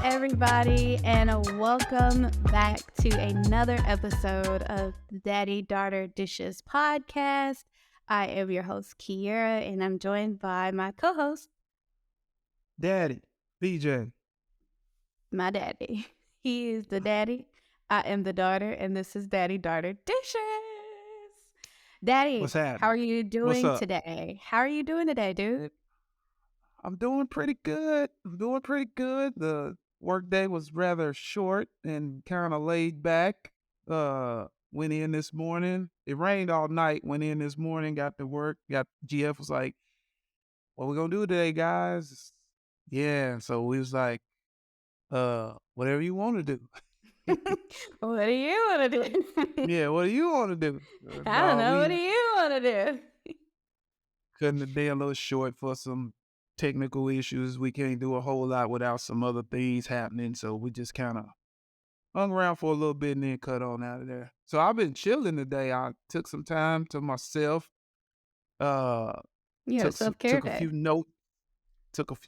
everybody, and welcome back to another episode of the Daddy Daughter Dishes podcast. I am your host, Kiara, and I'm joined by my co-host, Daddy, BJ. my daddy. He is the daddy. I am the daughter, and this is Daddy Daughter Dishes. Daddy, What's happening? how are you What's doing up? today? How are you doing today, dude? I'm doing pretty good. The workday was rather short and kind of laid back. Went in this morning. It rained all night. Went in this morning, got to work. GF was like, "What we gonna do today, guys?" Yeah, so we was like, whatever you want to do." What do you want to do? Yeah, what do you want to do? I don't know. What do We you want to do? cutting the day a little short for some technical issues. We can't do a whole lot without some other things happening, so we just kind of hung around for a little bit and then cut on out of there. So I've been chilling today. I took some time to myself. You have self-care Took a day. few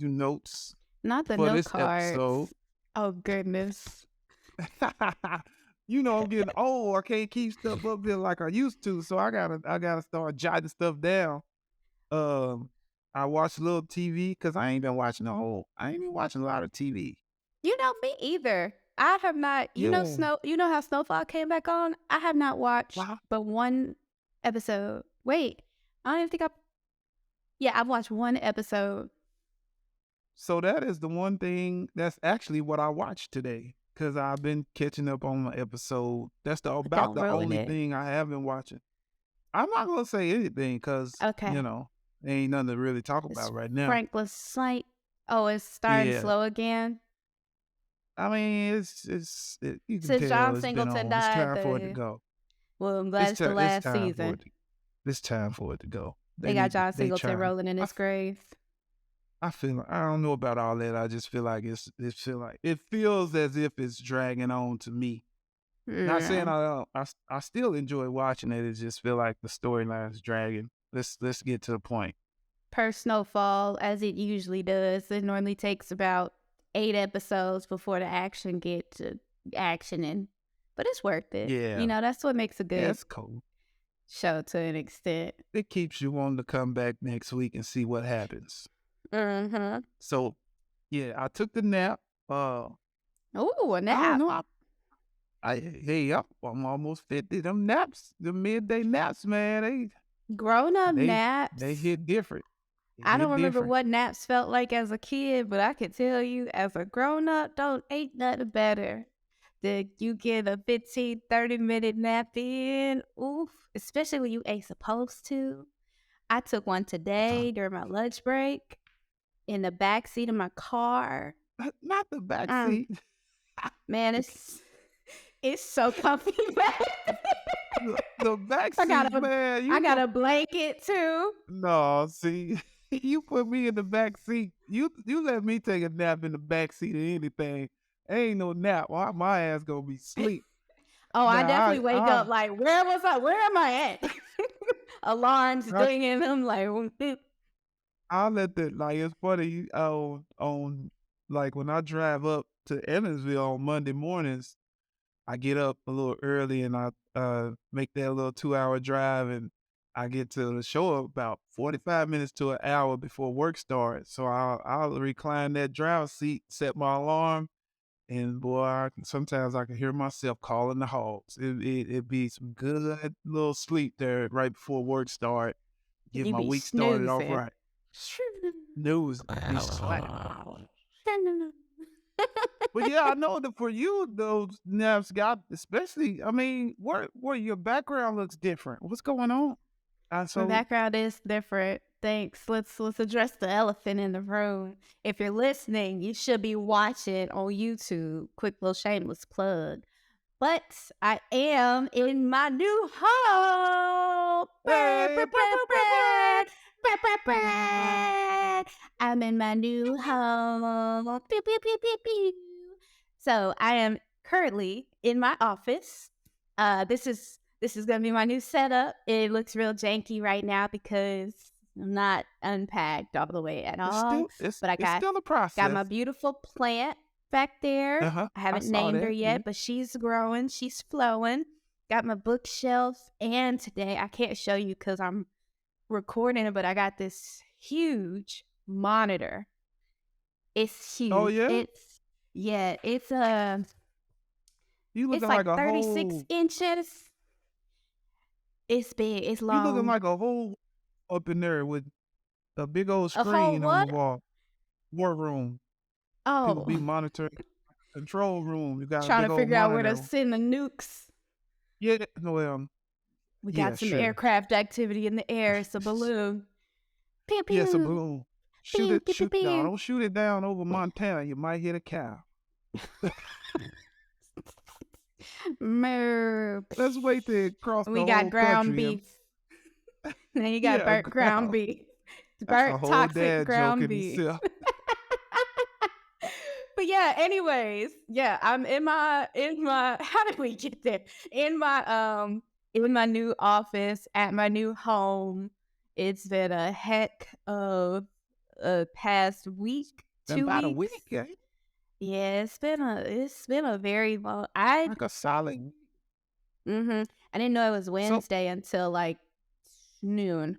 notes Not the for note this cards. episode. Oh, goodness. You know, I'm getting old. I can't keep stuff up there like I used to, so I gotta start jotting stuff down. I watched a little TV because I ain't been watching a lot of TV. You know, me either. I have not, you know, Yeah. you know how Snowfall came back on? I have not watched Wow. but one episode. Wait, I don't even think I've watched one episode. So that is the one thing that's actually what I watched today because I've been catching up on my episode. That's about Don't the ruin only it. thing I have been watching. I'm not gonna say anything because Okay. there ain't nothing to really talk It's about right now. Franklin Slight. Oh, it's starting Yeah. slow again. I mean, you can Since tell John it's been Singleton on. It's died, time for it to go. well, I'm glad it's the It's last time for season. it. It's time for it to go. They got John They Singleton trying. rolling in his grave. I feel like, I don't know about all that. I just feel like it feels as if it's dragging on to me. Not saying I don't. I still enjoy watching it. It just feel like the storyline's dragging. Let's get to the point. Per Snowfall, as it usually does, it normally takes about 8 episodes before the action get to actioning. But it's worth it. Yeah. You know, that's what makes a good That's cool. show to an extent. It keeps you wanting to come back next week and see what happens. Mm-hmm. So, yeah, I took the nap. Ooh, a I nap. don't know. I'm almost 50. Them naps, the midday naps, man, Grown-up naps. they hit different. I don't remember what naps felt like as a kid, but I can tell you as a grown-up, ain't nothing better than you get a 15, 30-minute nap in. Oof, especially when you ain't supposed to. I took one today during my lunch break in the back seat of my car. Not the back seat. Man, it's so comfy. The back seat, man. I got a blanket too. No, see, you put me in the back seat. You let me take a nap in the back seat of anything. Ain't no nap. My ass gonna be asleep. Oh, I Now, definitely wake up like, where was I? Where am I at? Alarms ringing. I'm like, I'll let that, like, it's funny, on like when I drive up to Evansville on Monday mornings, I get up a little early and I make that little 2-hour drive and I get to the show about 45 minutes to an hour before work starts. So I'll recline that driver's seat, set my alarm, and boy, sometimes I can hear myself calling the hogs. It'd be some good little sleep there right before work start. Get you my be week started off snoozing. right. News. But yeah, I know that for you, those naps got, especially, I mean, where your background looks different. What's going on? My background is different. Thanks. Let's address the elephant in the room. If you're listening, you should be watching on YouTube. Quick little shameless plug. But I am in my new home. I'm in my new home. So I am currently in my office. This is gonna be my new setup. It looks real janky right now because I'm not unpacked all the way at all. It's but I still a process. got my beautiful plant back there. Uh-huh. I I haven't saw named her that. yet, but she's growing. She's flowing. Got my bookshelf. And today, I can't show you because I'm recording it, but I got this huge monitor. It's Oh, huge. yeah? Yeah, You it's looking like like a 36 whole inches. It's big. It's you looking long. like a whole up in there with a big old A whole screen on the what? wall. War room. People Oh, be monitoring control room. You got a trying big to old figure out where to monitor. send the nukes. Yeah, no, We yeah, got some sure. aircraft activity in the air. It's a balloon. Pew Yes, a pew. balloon. Pew pew pew No, pew. don't shoot it down over Montana. You might hit a cow. Moo. Let's wait till it cross the We got whole ground country and beef. Then you got yeah, burnt ground ground. beef. That's a Burnt whole toxic dad joke ground in beef. itself. But yeah, anyways, yeah, I'm in my how did we get there? In my new office at my new home. It's been a heck of a past week, Been two about a weeks. week, eh? Yeah, it's been a very long. I Like a solid. I didn't know it was So Wednesday until like noon.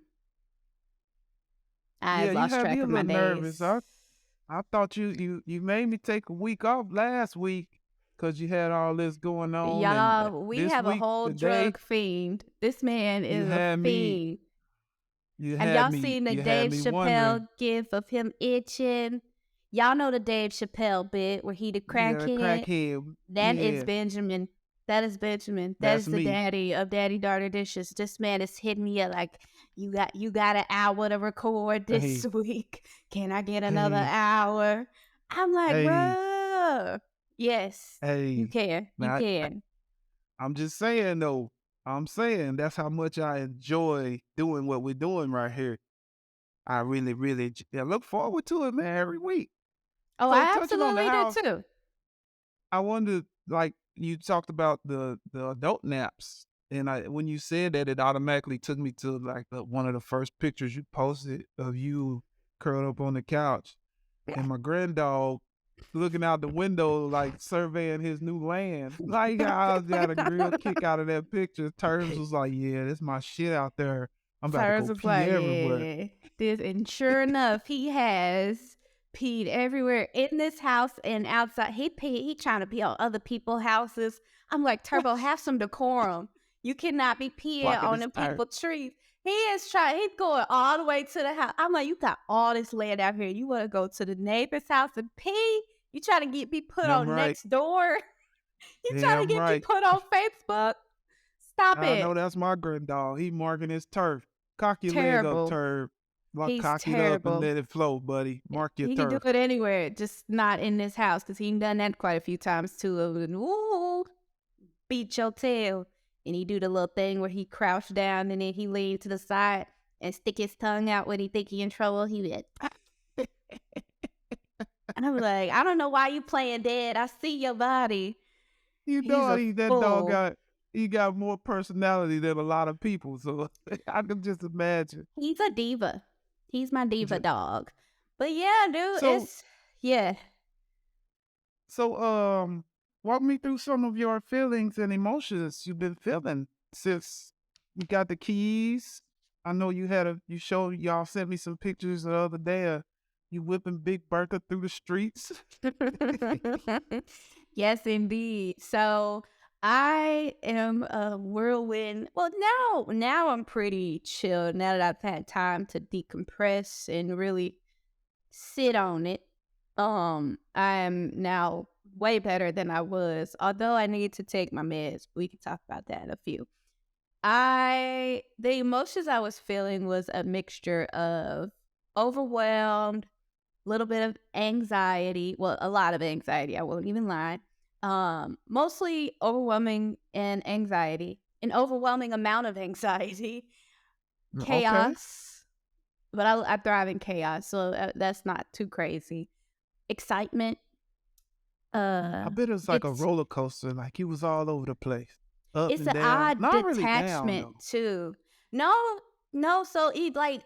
yeah, I've you lost had me track a of my little nervous. days. I thought you made me take a week off last week because you had all this going on, and Y'all, we this have a week whole today drug fiend. This man you is a had me fiend. you Have had y'all me seen the you had Dave me wondering. Chappelle gif of him itching? Y'all know the Dave Chappelle bit where he the Yeah, crackhead? crackhead. That is Yeah, Benjamin. That is Benjamin. That that's is the me. daddy of Daddy Daughter Dishes. This man is hitting me up like, you got an hour to record this Hey, week. Can I get another hey, hour? I'm like, hey, bruh. Yes, you hey. can. You Now can. I'm just saying though. I'm saying that's how much I enjoy doing what we're doing right here. I really, really I look forward to it, man, every week. Oh, So I touching on the absolutely do house, too. I wondered, like you talked about the adult naps, and I when you said that, it automatically took me to like one of the first pictures you posted of you curled up on the couch, and my granddog looking out the window like surveying his new land. Like I got a real kick out of that picture. Terms was like, "Yeah, this my shit out there. I'm about to Cyrus go was pee like, everywhere." yeah. This, and sure enough, he has peed everywhere in this house and outside. He trying to pee on other people's houses. I'm like, Turbo, have some decorum. You cannot be peeing Blocking on his the tire. people's trees. He's going all the way to the house. I'm like, you got all this land out here. You want to go to the neighbor's house and pee? You trying to get me put Damn on right. next door? You trying to Damn get me right. put on Facebook? Stop I know it. that's my granddog. He marking his turf. Cock your leg up, Terrible. turf. Like He's cock it up and terrible. let it flow, buddy. Mark your He can do turf. it anywhere, just not in this house, because he done that quite a few times too. Ooh, beat your tail. And he do the little thing where he crouch down and then he lean to the side and stick his tongue out when he think he in trouble. He be like, and I'm like, I don't know why you playing dead. I see your body. You He's know a that dog fool. got more personality than a lot of people, so I can just imagine. He's a diva. He's my diva J- dog. But yeah, dude, So yeah. so walk me through some of your feelings and emotions you've been feeling since you got the keys. I know you showed y'all sent me some pictures the other day of you whipping Big Bertha through the streets. Yes, indeed. So I am a whirlwind. Well, now I'm pretty chill. Now that I've had time to decompress and really sit on it, I am now way better than I was. Although I need to take my meds, we can talk about that in a few. The emotions I was feeling was a mixture of overwhelmed, little bit of anxiety. Well, a lot of anxiety. I won't even lie. Mostly overwhelming and anxiety, an overwhelming amount of anxiety, Okay. chaos. But I thrive in chaos, so that's not too crazy. Excitement. I bet it's like a It's roller coaster, like you was all over the place, up it's and an down. odd Not really down detachment though. too. No, no. So it like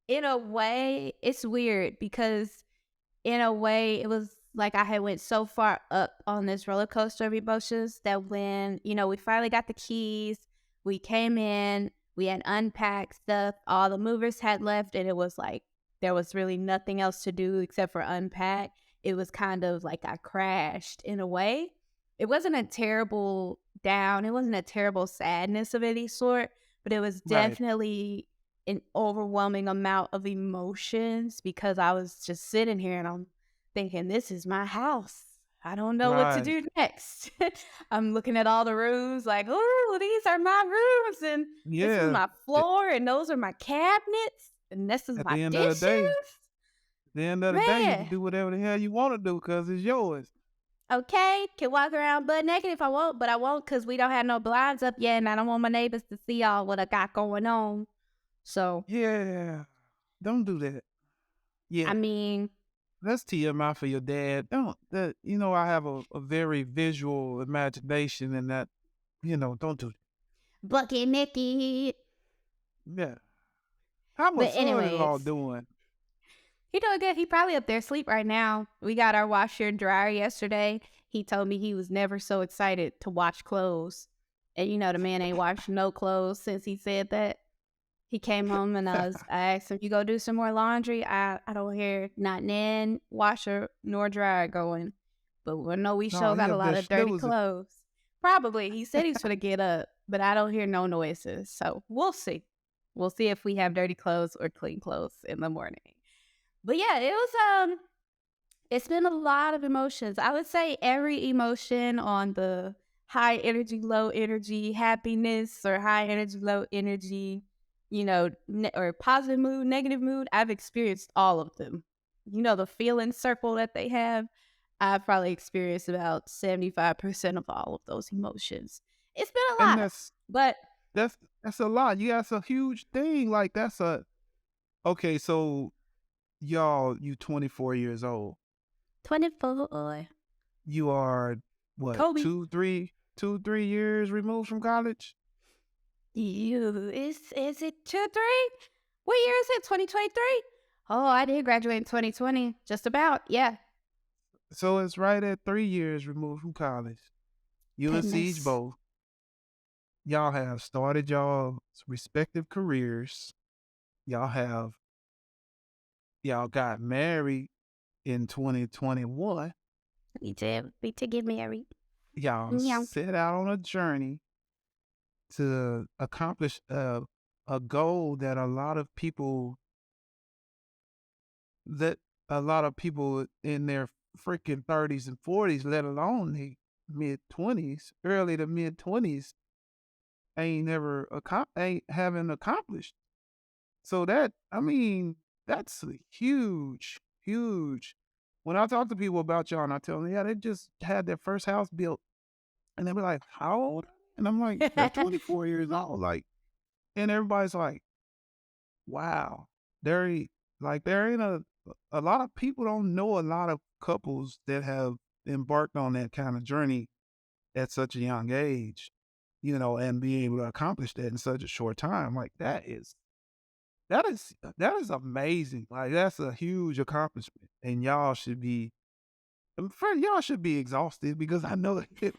in a way, it's weird because in a way it was. like I had went so far up on this roller coaster of emotions that when, we finally got the keys, we came in, we had unpacked stuff, all the movers had left, and it was like there was really nothing else to do except for unpack. It was kind of like I crashed in a way. It wasn't a terrible down, it wasn't a terrible sadness of any sort, but it was Right, definitely an overwhelming amount of emotions because I was just sitting here and I'm thinking, this is my house. I don't know what to right. do next. I'm looking at all the rooms like, oh, these are my rooms, and this is Yeah. my At floor, and those are my cabinets, and this is at my the end of the dishes. day you can Man, do whatever the hell you wanna do because it's yours. okay, can walk around butt naked if I want, but I won't because we don't have no blinds up yet, and I don't want my neighbors to see all what I got going on. So, Yeah. Don't do that. I Yeah. mean, That's TMI for your dad. Don't that I have a very visual imagination and that, don't do that. Bucket naked. Yeah. How my But son-in-law anyways, doing? he doing good. He probably up there asleep right now. We got our washer and dryer yesterday. He told me he was never so excited to wash clothes. And the man ain't washed no clothes since he said that. He came home and I asked him, you go do some more laundry? I don't hear not nan washer nor dryer going. But we know we No, sure he got a up lot there of dirty snoozing. clothes. Probably. He said he's gonna get up, but I don't hear no noises. So we'll see. We'll see if we have dirty clothes or clean clothes in the morning. But yeah, it's been a lot of emotions. I would say every emotion on the high energy, low energy, happiness or high energy, low energy, or positive mood, negative mood, I've experienced all of them. The feeling circle that they have, I've probably experienced about 75% of all of those emotions. It's been a And lot, but that's that's a lot. Yeah, that's a huge thing. Like that's a okay, so you 24 years old. 24, You are what, Kobe. 2, 3 years removed from college? Is it 2, 3? What year is it? 2023? Oh, I did graduate in 2020. Just about. Yeah. So it's right at 3 years removed from college. You and Siege Goodness. both. Y'all have started y'all's respective careers. Y'all have y'all got married in 2021. We to get married. Y'all Yeah. set out on a journey to accomplish a goal that a lot of people in their freaking 30s and 40s, let alone the mid 20s, early to mid 20s, ain't haven't accomplished. So I mean, that's a huge, huge. When I talk to people about y'all and I tell them, yeah, they just had their first house built, and they be like, how old? And I'm like, they're 24 years old. Like, and everybody's like, wow. There ain't there ain't a lot of people don't know a lot of couples that have embarked on that kind of journey at such a young age, and being able to accomplish that in such a short time. Like that is amazing. Like that's a huge accomplishment. And y'all should be exhausted because I know it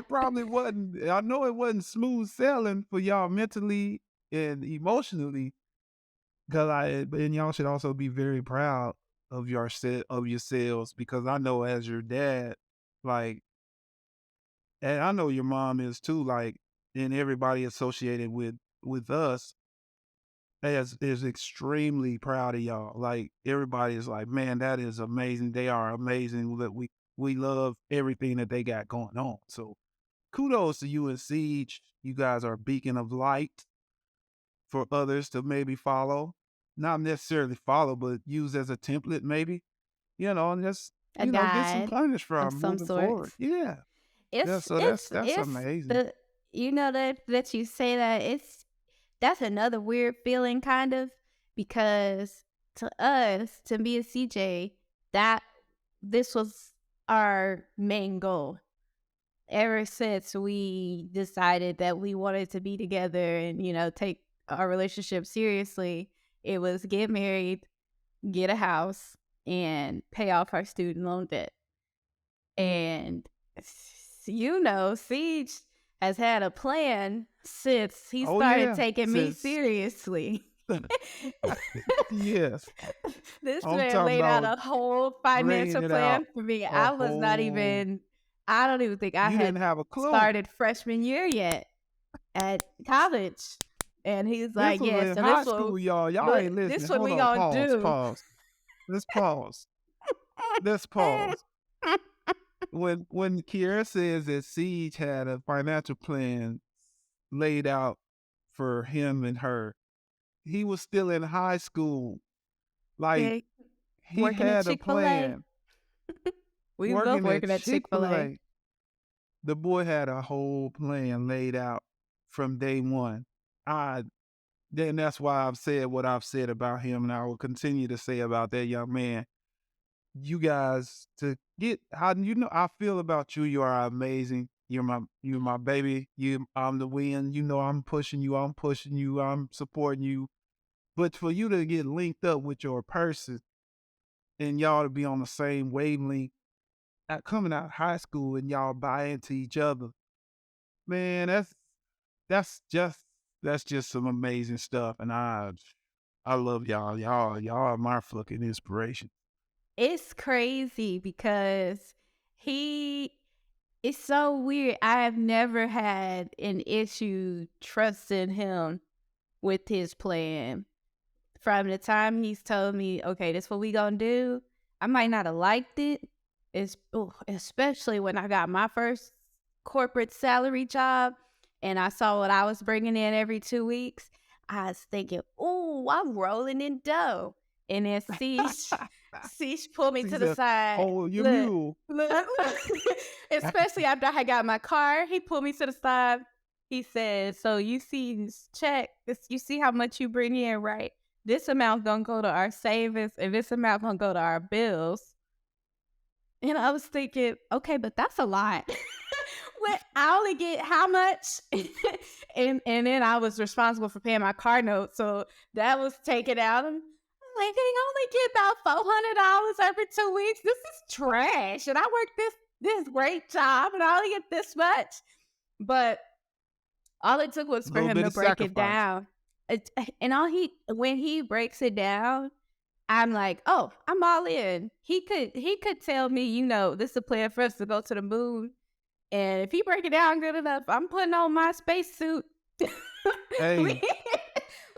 probably wasn't. I know it wasn't smooth sailing for y'all mentally and emotionally. And y'all should also be very proud of yourselves because I know as your dad, like, and I know your mom is too, like, and everybody associated with us is extremely proud of y'all. Like everybody is like, man, that is amazing. They are amazing. That we love everything that they got going on. So kudos to you and Siege. You guys are a beacon of light for others to maybe follow. Not necessarily follow, but use as a template, maybe, and just, A get some guide pointers of from some moving forward. sorts. Yeah. Yeah. It's So it's that's it's amazing. the that you say that that's another weird feeling kind of because to us, to me and CJ, that this was our main goal ever since we decided that we wanted to be together and take our relationship seriously. It was get married, get a house, and pay off our student loan debt. And Siege has had a plan since he Oh, started yeah. taking me Since seriously. yes. This I'm man talking laid out about a whole laying financial it out plan for me. a whole I don't even think I you had didn't have a clue. started freshman year yet at college. And he's This like, was yeah, in so high school, y'all. Y'all look, ain't this listening. what Hold we on. gonna Pause. do. Pause. Let's pause. Let's pause. When Kiara says that Siege had a financial plan laid out for him and her, he was still in high school. Like Yeah, he working at had a Chick-fil-A. plan. We was both Working at working at Chick-fil-A. Chick-fil-A, the boy had a whole plan laid out from day one. I then that's why I've said what I've said about him, and I will continue to say about that young man. You guys to get how I feel about you. You are amazing. You're my baby. I'm the win. I'm pushing you. I'm pushing you. I'm supporting you. But for you to get linked up with your person and y'all to be on the same wavelength, coming out of high school and y'all buy into each other, man, that's just that's just some amazing stuff. And I love y'all. Y'all are my fucking inspiration. It's crazy because he it's so weird. I have never had an issue trusting him with his plan. From the time he's told me, okay, this what we gonna do, I might not have liked it. Especially when I got my first corporate salary job and I saw what I was bringing in every 2 weeks. I was thinking, oh, I'm rolling in dough. And then Cease pulled me He to the said, side. "Oh, your Look, mule." look. Especially after I had got my car, he pulled me to the side. He said, so you see this check, you see how much you bring in, right? This amount gonna go to our savings and this amount gonna go to our bills. And I was thinking, okay, but that's a lot. What I only get how much? and then I was responsible for paying my car note, so that was taken out. I'm like, they only get about $400 every 2 weeks. This is trash. And I work this great job, and I only get this much. But all it took was A for little him bit to of break it sacrifice. down. And when he breaks it down, I'm like, oh, I'm all in. He could tell me, this is a plan for us to go to the moon. And if he break it down good enough, I'm putting on my spacesuit. Hey, we,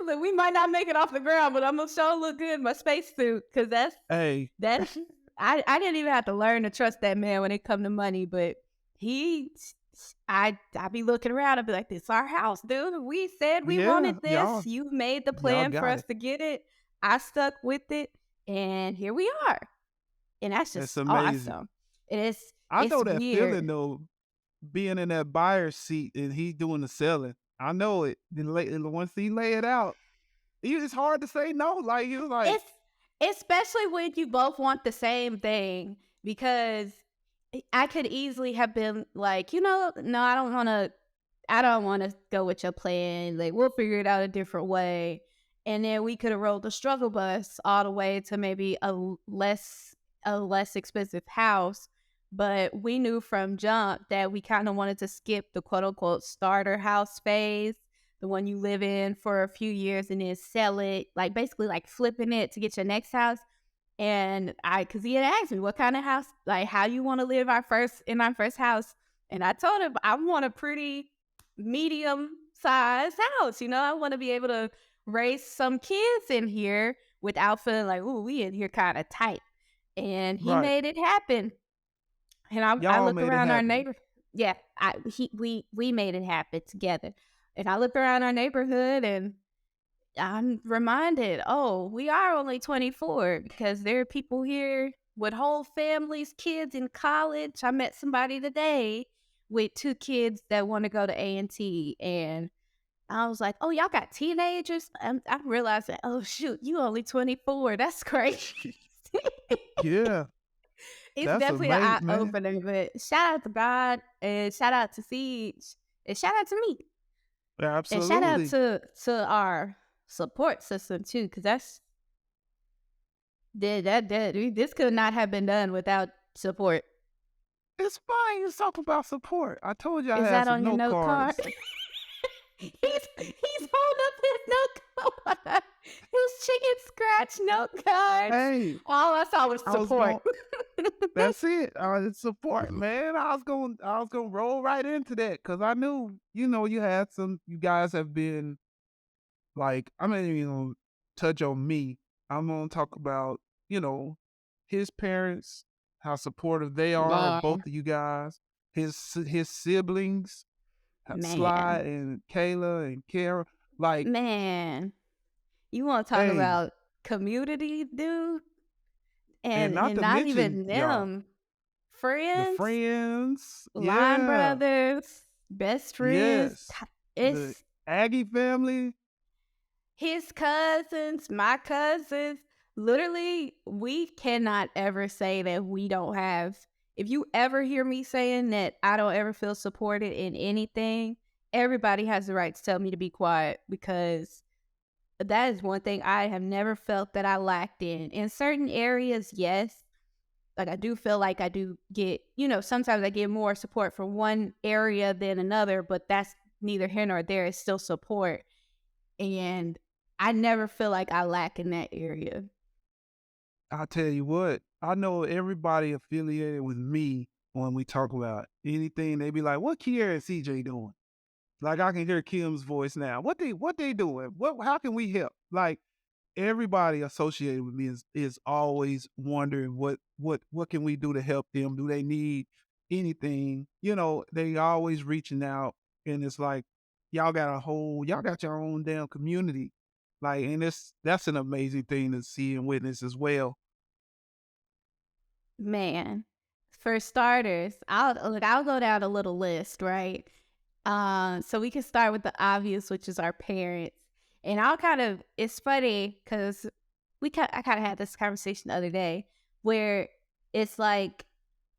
look, we might not make it off the ground, but I'm gonna sure look good in my spacesuit because hey, that's I didn't even have to learn to trust that man when it come to money, but he I be looking around and be like, this is our house, dude. We said we yeah, wanted this. You made the y'all plan for got us it. to get it. I stuck with it, and here we are. And that's That's just amazing. awesome. It's I it's know that feeling weird. though, being in that buyer seat and he doing the selling. I know it. Once he lay it out, it's hard to say no. Like he was like, It's especially when you both want the same thing, because I could easily have been like, no, I don't want to go with your plan. Like, we'll figure it out a different way. And then we could have rolled the struggle bus all the way to maybe a less expensive house. But we knew from jump that we kind of wanted to skip the quote unquote starter house phase, the one you live in for a few years and then sell it, like basically like flipping it to get your next house. And cause he had asked me what kind of house, like how you want to live in our first house. And I told him I want a pretty medium sized house. I want to be able to raise some kids in here without feeling like, ooh, we in here kind of tight. And he right, made it happen. And I y'all look made it around our happen. neighbor. Yeah, we made it happen together. And I look around our neighborhood and I'm reminded, oh, we are only 24 because there are people here with whole families, kids in college. I met somebody today with 2 kids that want to go to A&T, and I was like, oh, y'all got teenagers? I'm realizing, oh, shoot, you only 24. That's crazy. Yeah, It's that's definitely an eye amazing, man. opener, but shout out to God and shout out to Siege and shout out to me. And shout out Absolutely. to our support system too, because This could not have been done without support. It's fine. You talk about support. I told you I Is had that some on your note note card? cards. He's holding up his note card. His chicken scratch note cards. Hey, All I saw was I was support. going. That's it. It's support, man. I was gonna roll right into that because I knew, you had some. You guys have been like, I'm not even gonna touch on me. I'm gonna talk about, you know, his parents, how supportive they are of both Man, of you guys. His siblings, Sly man, and Kayla and Kara. Like, man. You want to talk hey, about community, dude? and not And to not mention even y'all, them. the Friends, friends. line Yeah, brothers, best friends. yes, the It's Aggie family. his cousins, my cousins. Literally, we cannot ever say that we don't have. If you ever hear me saying that I don't ever feel supported in anything, everybody has the right to tell me to be quiet, because that is one thing I have never felt that I lacked in. In certain areas, yes. Like, I do feel like I do get, sometimes I get more support from one area than another, but that's neither here nor there. It's still support. And I never feel like I lack in that area. I tell you what, I know everybody affiliated with me when we talk about anything. They be like, "What Kiara and CJ doing?" Like I can hear Kim's voice now. What they doing? How can we help? Like everybody associated with me is always wondering what can we do to help them? Do they need anything? They always reaching out, and it's like y'all got your own damn community. Like, and that's an amazing thing to see and witness as well. Man, for starters, I'll go down a little list, right? So we can start with the obvious, which is our parents. And it's funny because I kind of had this conversation the other day where it's like,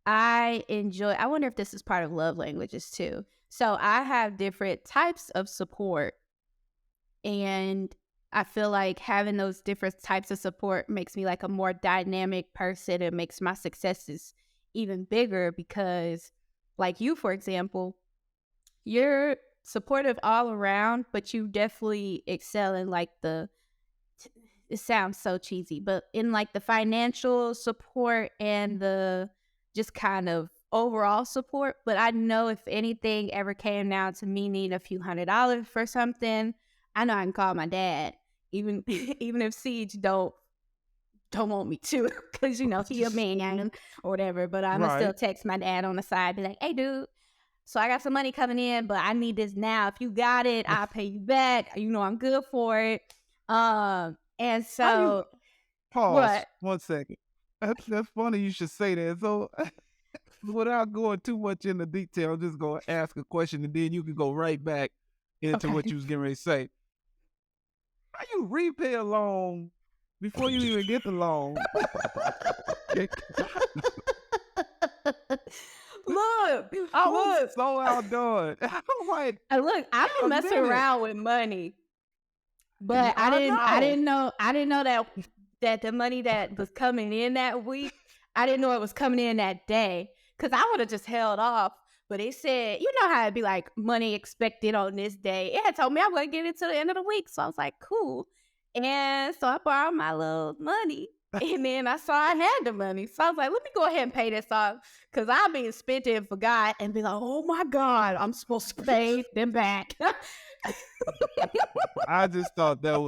I wonder if this is part of love languages too. So I have different types of support, and I feel like having those different types of support makes me like a more dynamic person. It makes my successes even bigger because, like you, for example, you're supportive all around, but you definitely excel in like it sounds so cheesy, but in like the financial support and the just kind of overall support. But I know if anything ever came down to me needing a few $100s for something, I know I can call my dad, even even if Siege don't want me to, because he a man or whatever. But I'm gonna still Right. text my dad on the side, be like, "Hey, dude, so I got some money coming in, but I need this now. If you got it, I'll pay you back. I'm good for it." And How you so pause what? 1 second? That's funny you should say that. So without going too much into detail, I'm just gonna ask a question and then you can go right back into what Okay. you was getting ready to say. How you repay a loan before you even get the loan? Look, I was look, so outdone. I'm like, look. I wait don't a mess minute. around with money, Yeah, but I I didn't. I know. didn't know. I didn't know that the money that was coming in that week, I didn't know it was coming in that day, because I would have just held off. But it said, how it'd be like money expected on this day. It had told me I wouldn't get it till the end of the week, so I was like, cool. And so I borrowed my little money. And then I saw I had the money. So I was like, let me go ahead and pay this off. Because I've been spent it and forgot and be like, oh my God, I'm supposed to pay them back. I just thought that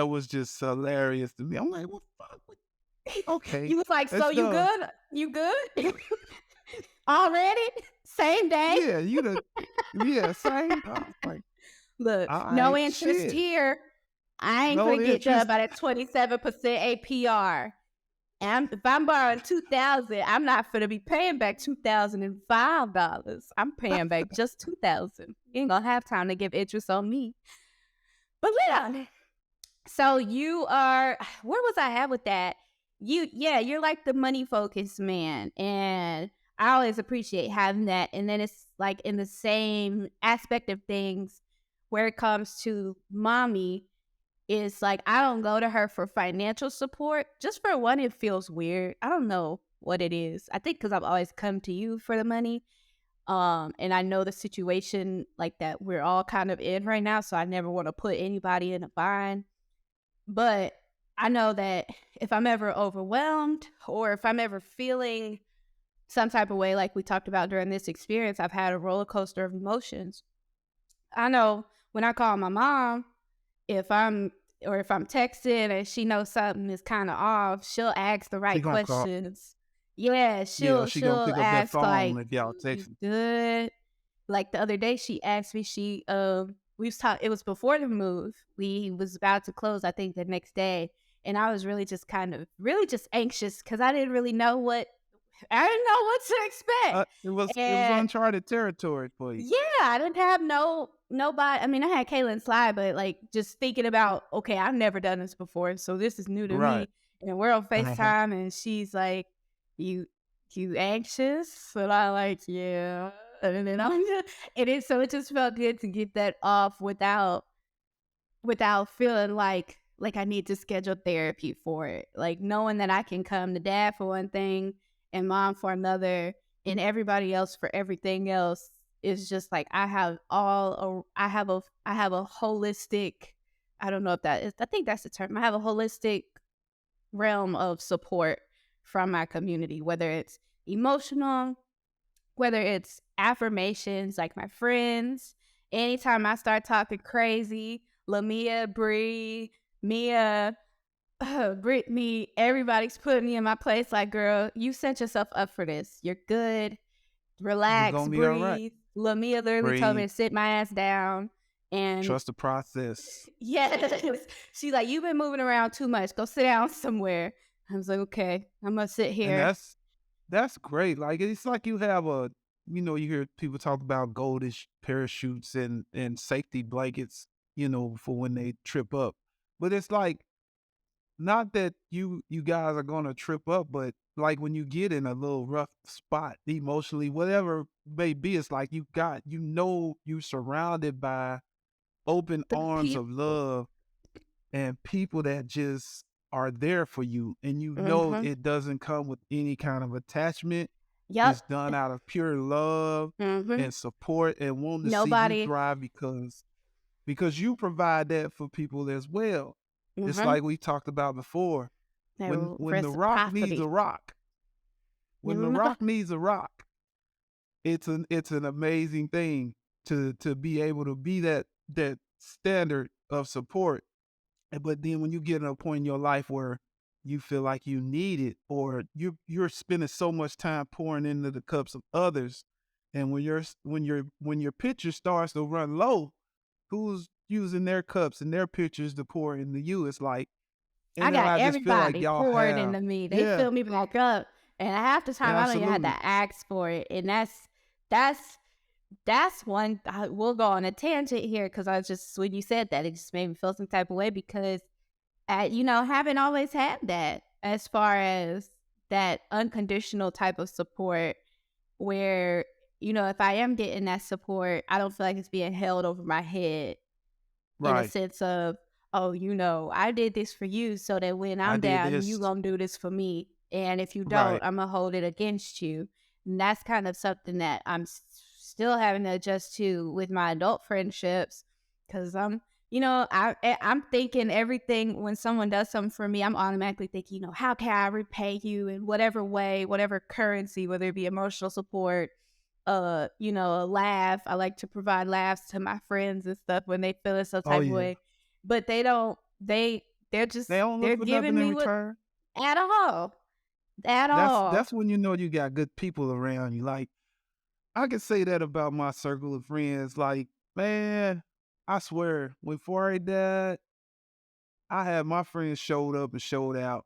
was just hilarious to me. I'm like, what fuck? Okay. You was like, so It's you done. good? You good? Already? Same day? Yeah, yeah, same. I was like, Look, all no right, interest shit. here. I ain't No gonna get done interest. by that 27% APR. And if I'm borrowing 2,000, I'm not gonna be paying back $2,005. I'm paying back just 2,000. You ain't gonna have time to give interest on me. But Leon, so you are, where was I at with that? You're like the money focused man. And I always appreciate having that. And then it's like in the same aspect of things where it comes to mommy, It's like I don't go to her for financial support. Just for one, it feels weird. I don't know what it is. I think because I've always come to you for the money. And I know the situation like that we're all kind of in right now, so I never want to put anybody in a bind. But I know that if I'm ever overwhelmed or if I'm ever feeling some type of way, like we talked about during this experience, I've had a roller coaster of emotions. I know when I call my mom, if I'm if I'm texting and she knows something is kind of off, she'll ask the She right gonna call. questions. Yeah, Yeah, she'll she gonna she'll pick up that ask phone like, if y'all "You texting. good?" Like the other day, she asked me. We was talking. It was before the move. We was about to close. I think the next day, and I was really just kind of really just anxious because I didn't know what to expect. It was And uncharted territory for you. yeah, I didn't have nobody. I mean, I had Kaylin Sly, but like just thinking about, okay, I've never done this before, so this is new to Right. me. And we're on Uh-huh. FaceTime, and she's like, "You, you anxious?" And I like, "Yeah." And then I'm just, so it just felt good to get that off without feeling like I need to schedule therapy for it. Like knowing that I can come to dad for one thing and mom for another and everybody else for everything else is just like I have a holistic, I don't know if that is, I think that's the term. I have a holistic realm of support from my community, whether it's emotional, whether it's affirmations like my friends. Anytime I start talking crazy, Lamia, Bree, Mia, Brittany, everybody's putting me in my place like, girl, you set yourself up for this. You're good. You're Relax, gonna be all right. breathe. Lamia literally told me Breathe. to sit my ass down. And Trust the process. yes, she's like, you've been moving around too much. Go sit down somewhere. I was like, okay, I'm going to sit And here. that's great. Like it's like you have you hear people talk about goldish parachutes and safety blankets, for when they trip up. But it's like not that you guys are gonna trip up, but like when you get in a little rough spot emotionally, whatever may be, it's like you surrounded by open The arms of people. love and people that just are there for you, and Mm-hmm. it doesn't come with any kind of attachment. Yep. It's done out of pure love Mm-hmm. and support and wanting to see you Nobody. thrive because you provide that for people as well. It's Mm-hmm. like we talked about before. When the rock needs a Reciprocity. rock, when the Remember? rock needs a rock, it's an amazing thing to be able to be that standard of support. But then when you get to a point in your life where you feel like you need it, or you're spending so much time pouring into the cups of others, and when your pitcher starts to run low, who's using their cups and their pitchers to pour into you? It's like, I and then got I just feel like everybody y'all pouring have, into me. They yeah, fill me back up. And half the time I don't even have absolutely, to ask for it. And that's that's one we'll go on a tangent here because I was just when you said that, it just made me feel some type of way because haven't always had that as far as that unconditional type of support where, if I am getting that support, I don't feel like it's being held over my head in a right. sense of, oh, I did this for you so that when I I'm did down, you this, gonna do this for me. And if you don't, right. I'm gonna hold it against you. And that's kind of something that still having to adjust to with my adult friendships because I'm thinking everything when someone does something for me, I'm automatically thinking, how can I repay you in whatever way, whatever currency, whether it be emotional support, a laugh. I like to provide laughs to my friends and stuff when they feel some Oh type of yeah, way. But they don't they don't they're look for nothing giving in me what return. at all. At That's all. that's when you know you got good people around you. Like I can say that about my circle of friends. Like, man, I swear, when Foray died, I had my friends showed up and showed out.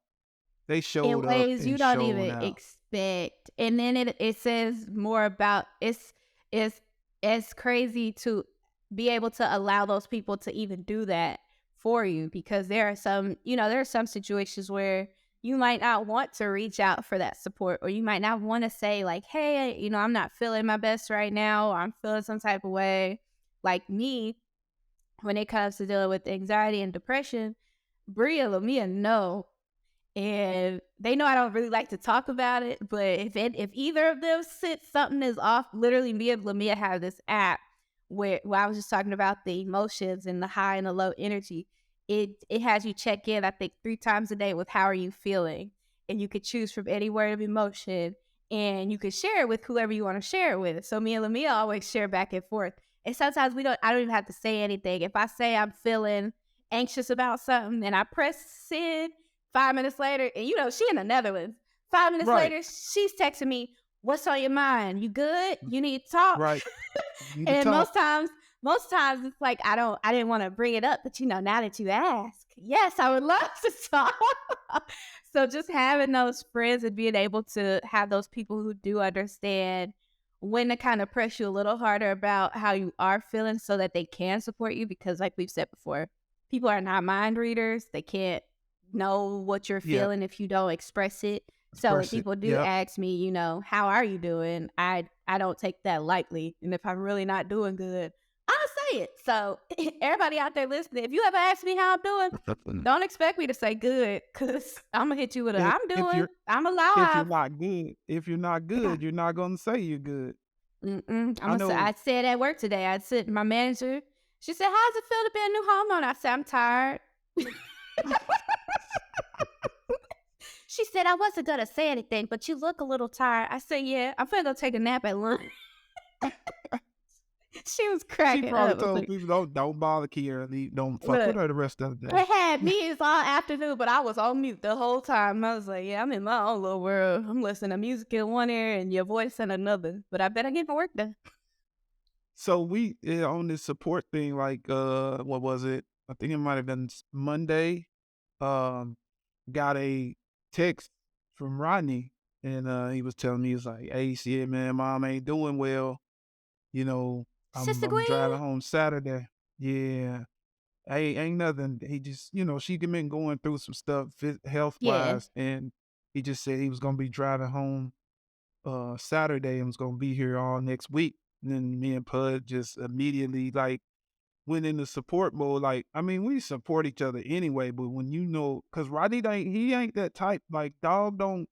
They In showed up ways you and don't showed even out. expect. And then it says more about it's crazy to be able to allow those people to even do that for you because there are some situations where you might not want to reach out for that support or you might not want to say like, hey, I'm not feeling my best right now or I'm feeling some type of way. Like me, when it comes to dealing with anxiety and depression, Bria and Lamia know, and they know I don't really like to talk about it. But if either of them sits something is off, literally me and Lamia have this app where I was just talking about the emotions and the high and the low energy. It has you check in, I think, 3 times a day with how are you feeling, and you could choose from any word of emotion, and you could share it with whoever you want to share it with. So me and Lamia always share back and forth. And sometimes I don't even have to say anything. If I say I'm feeling anxious about something and I press send, 5 minutes later, and she in the Netherlands. 5 minutes Right, later, she's texting me, "What's on your mind? You good? You need to talk?" right. Need to And talk. most times it's like I didn't want to bring it up, but now that you ask, yes, I would love to talk. So just having those friends and being able to have those people who do understand when to kind of press you a little harder about how you are feeling so that they can support you, because like we've said before, people are not mind readers. They can't know what you're Yep. feeling if you don't express it. So when Express it. people do Yep. ask me, how are you doing? I don't take that lightly. And if I'm really not doing good, I'll say it. So everybody out there listening, if you ever ask me how I'm doing, don't expect me to say good, because I'm gonna hit you with a If I'm if you're alive. not good, you're not gonna say you're good. I'm I gonna say, I know. said at work today, I said my manager, she said, "How's it feel to be a new homeowner?" I said, "I'm tired." She said, "I wasn't gonna say anything, but you look a little tired." I said, "Yeah, I'm gonna go take a nap at lunch." She was She cracking probably up. I was told like, people, "Don't bother Kiara, don't fuck with "Look, her the rest of the I day." had meetings all afternoon, but I was on mute the whole time. I was like, yeah, I'm in my own little world. I'm listening to music in one ear and your voice in another, but I better get my work done." So we on this support thing, like what was it? I think it might have been Monday. Um, got a text from Rodney, and he was telling me, he's like, "Hey, shit, man, mom ain't doing well. You know, Sister I'm driving Gwen? home Saturday. Yeah, hey, ain't nothing. He just, she been going through some stuff health Yeah. wise, and he just said he was gonna be driving home Saturday and was gonna be here all next week." And then me and Pud just immediately like went into support mode. Like, I mean, we support each other anyway, but when cause Rodney he ain't that type. Like, dog don't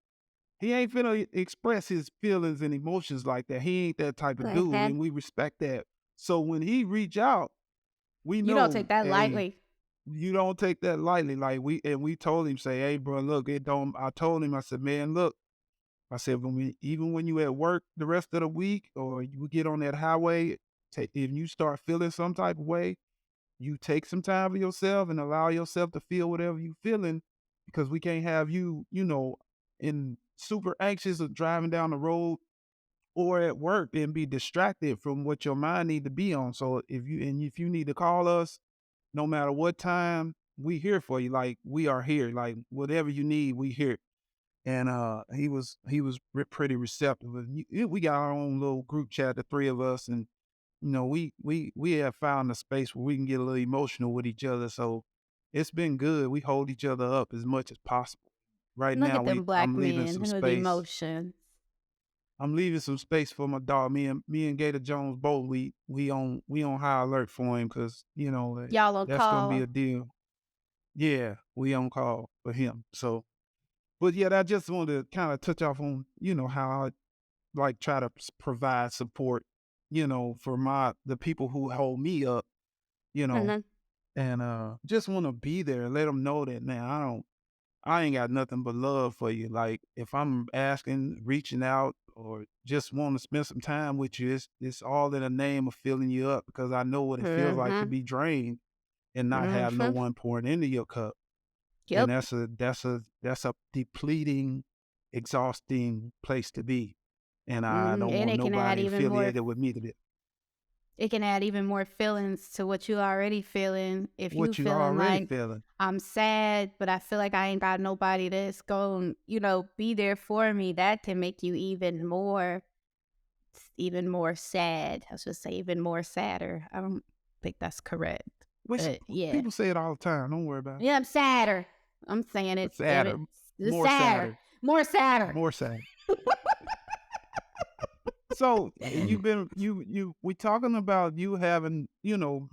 he ain't finna express his feelings and emotions like that. He ain't that type of dude, Mhm. and we respect that. So when he reach out, we You don't know, take that hey, lightly. you don't take that lightly. Like we told him, say, hey, bro, look, it don't. I told him, I said, man, look, I said, even when you at work the rest of the week, or you get on that highway, if you start feeling some type of way, you take some time for yourself and allow yourself to feel whatever you feeling, because we can't have you, in super anxious of driving down the road or at work and be distracted from what your mind need to be on. So if you need to call us, no matter what time, we here for you. Like, we are here. Like, whatever you need, we here. And he was pretty receptive. And we got our own little group chat, the three of us, and we have found a space where we can get a little emotional with each other. So it's been good. We hold each other up as much as possible. Right Look now, at them I'm black leaving men some with space. emotions. I'm leaving some space for my dog. Me and Gator Jones both, we on high alert for him, because Y'all on that's gonna be call. a deal. Yeah, we on call for him. So, but yeah, I just wanted to kind of touch off on how I like try to provide support, for the people who hold me up, you know, Mhm. and just want to be there, let them know that, man, I ain't got nothing but love for you. Like, if I'm asking, reaching out, or just want to spend some time with you, it's all in the name of filling you up, because I know what it feels like to Mhm. be drained and not have no Mhm. one pouring into your cup. And Yep. that's a depleting, exhausting place to be. And I don't And want nobody affiliated with me to be it can add even more feelings to what you already feeling. If you what you feeling already like feeling. I'm sad, but I feel like I ain't got nobody that's going, be there for me, that can make you even more sad. I should say even more sadder. I don't think that's correct. Which But yeah. people say it all the time. Don't worry about it. Yeah, I'm sadder. I'm saying it, damn Sadder, it. It's more sadder. sadder, More sadder. more sad. So you've been we talking about you having,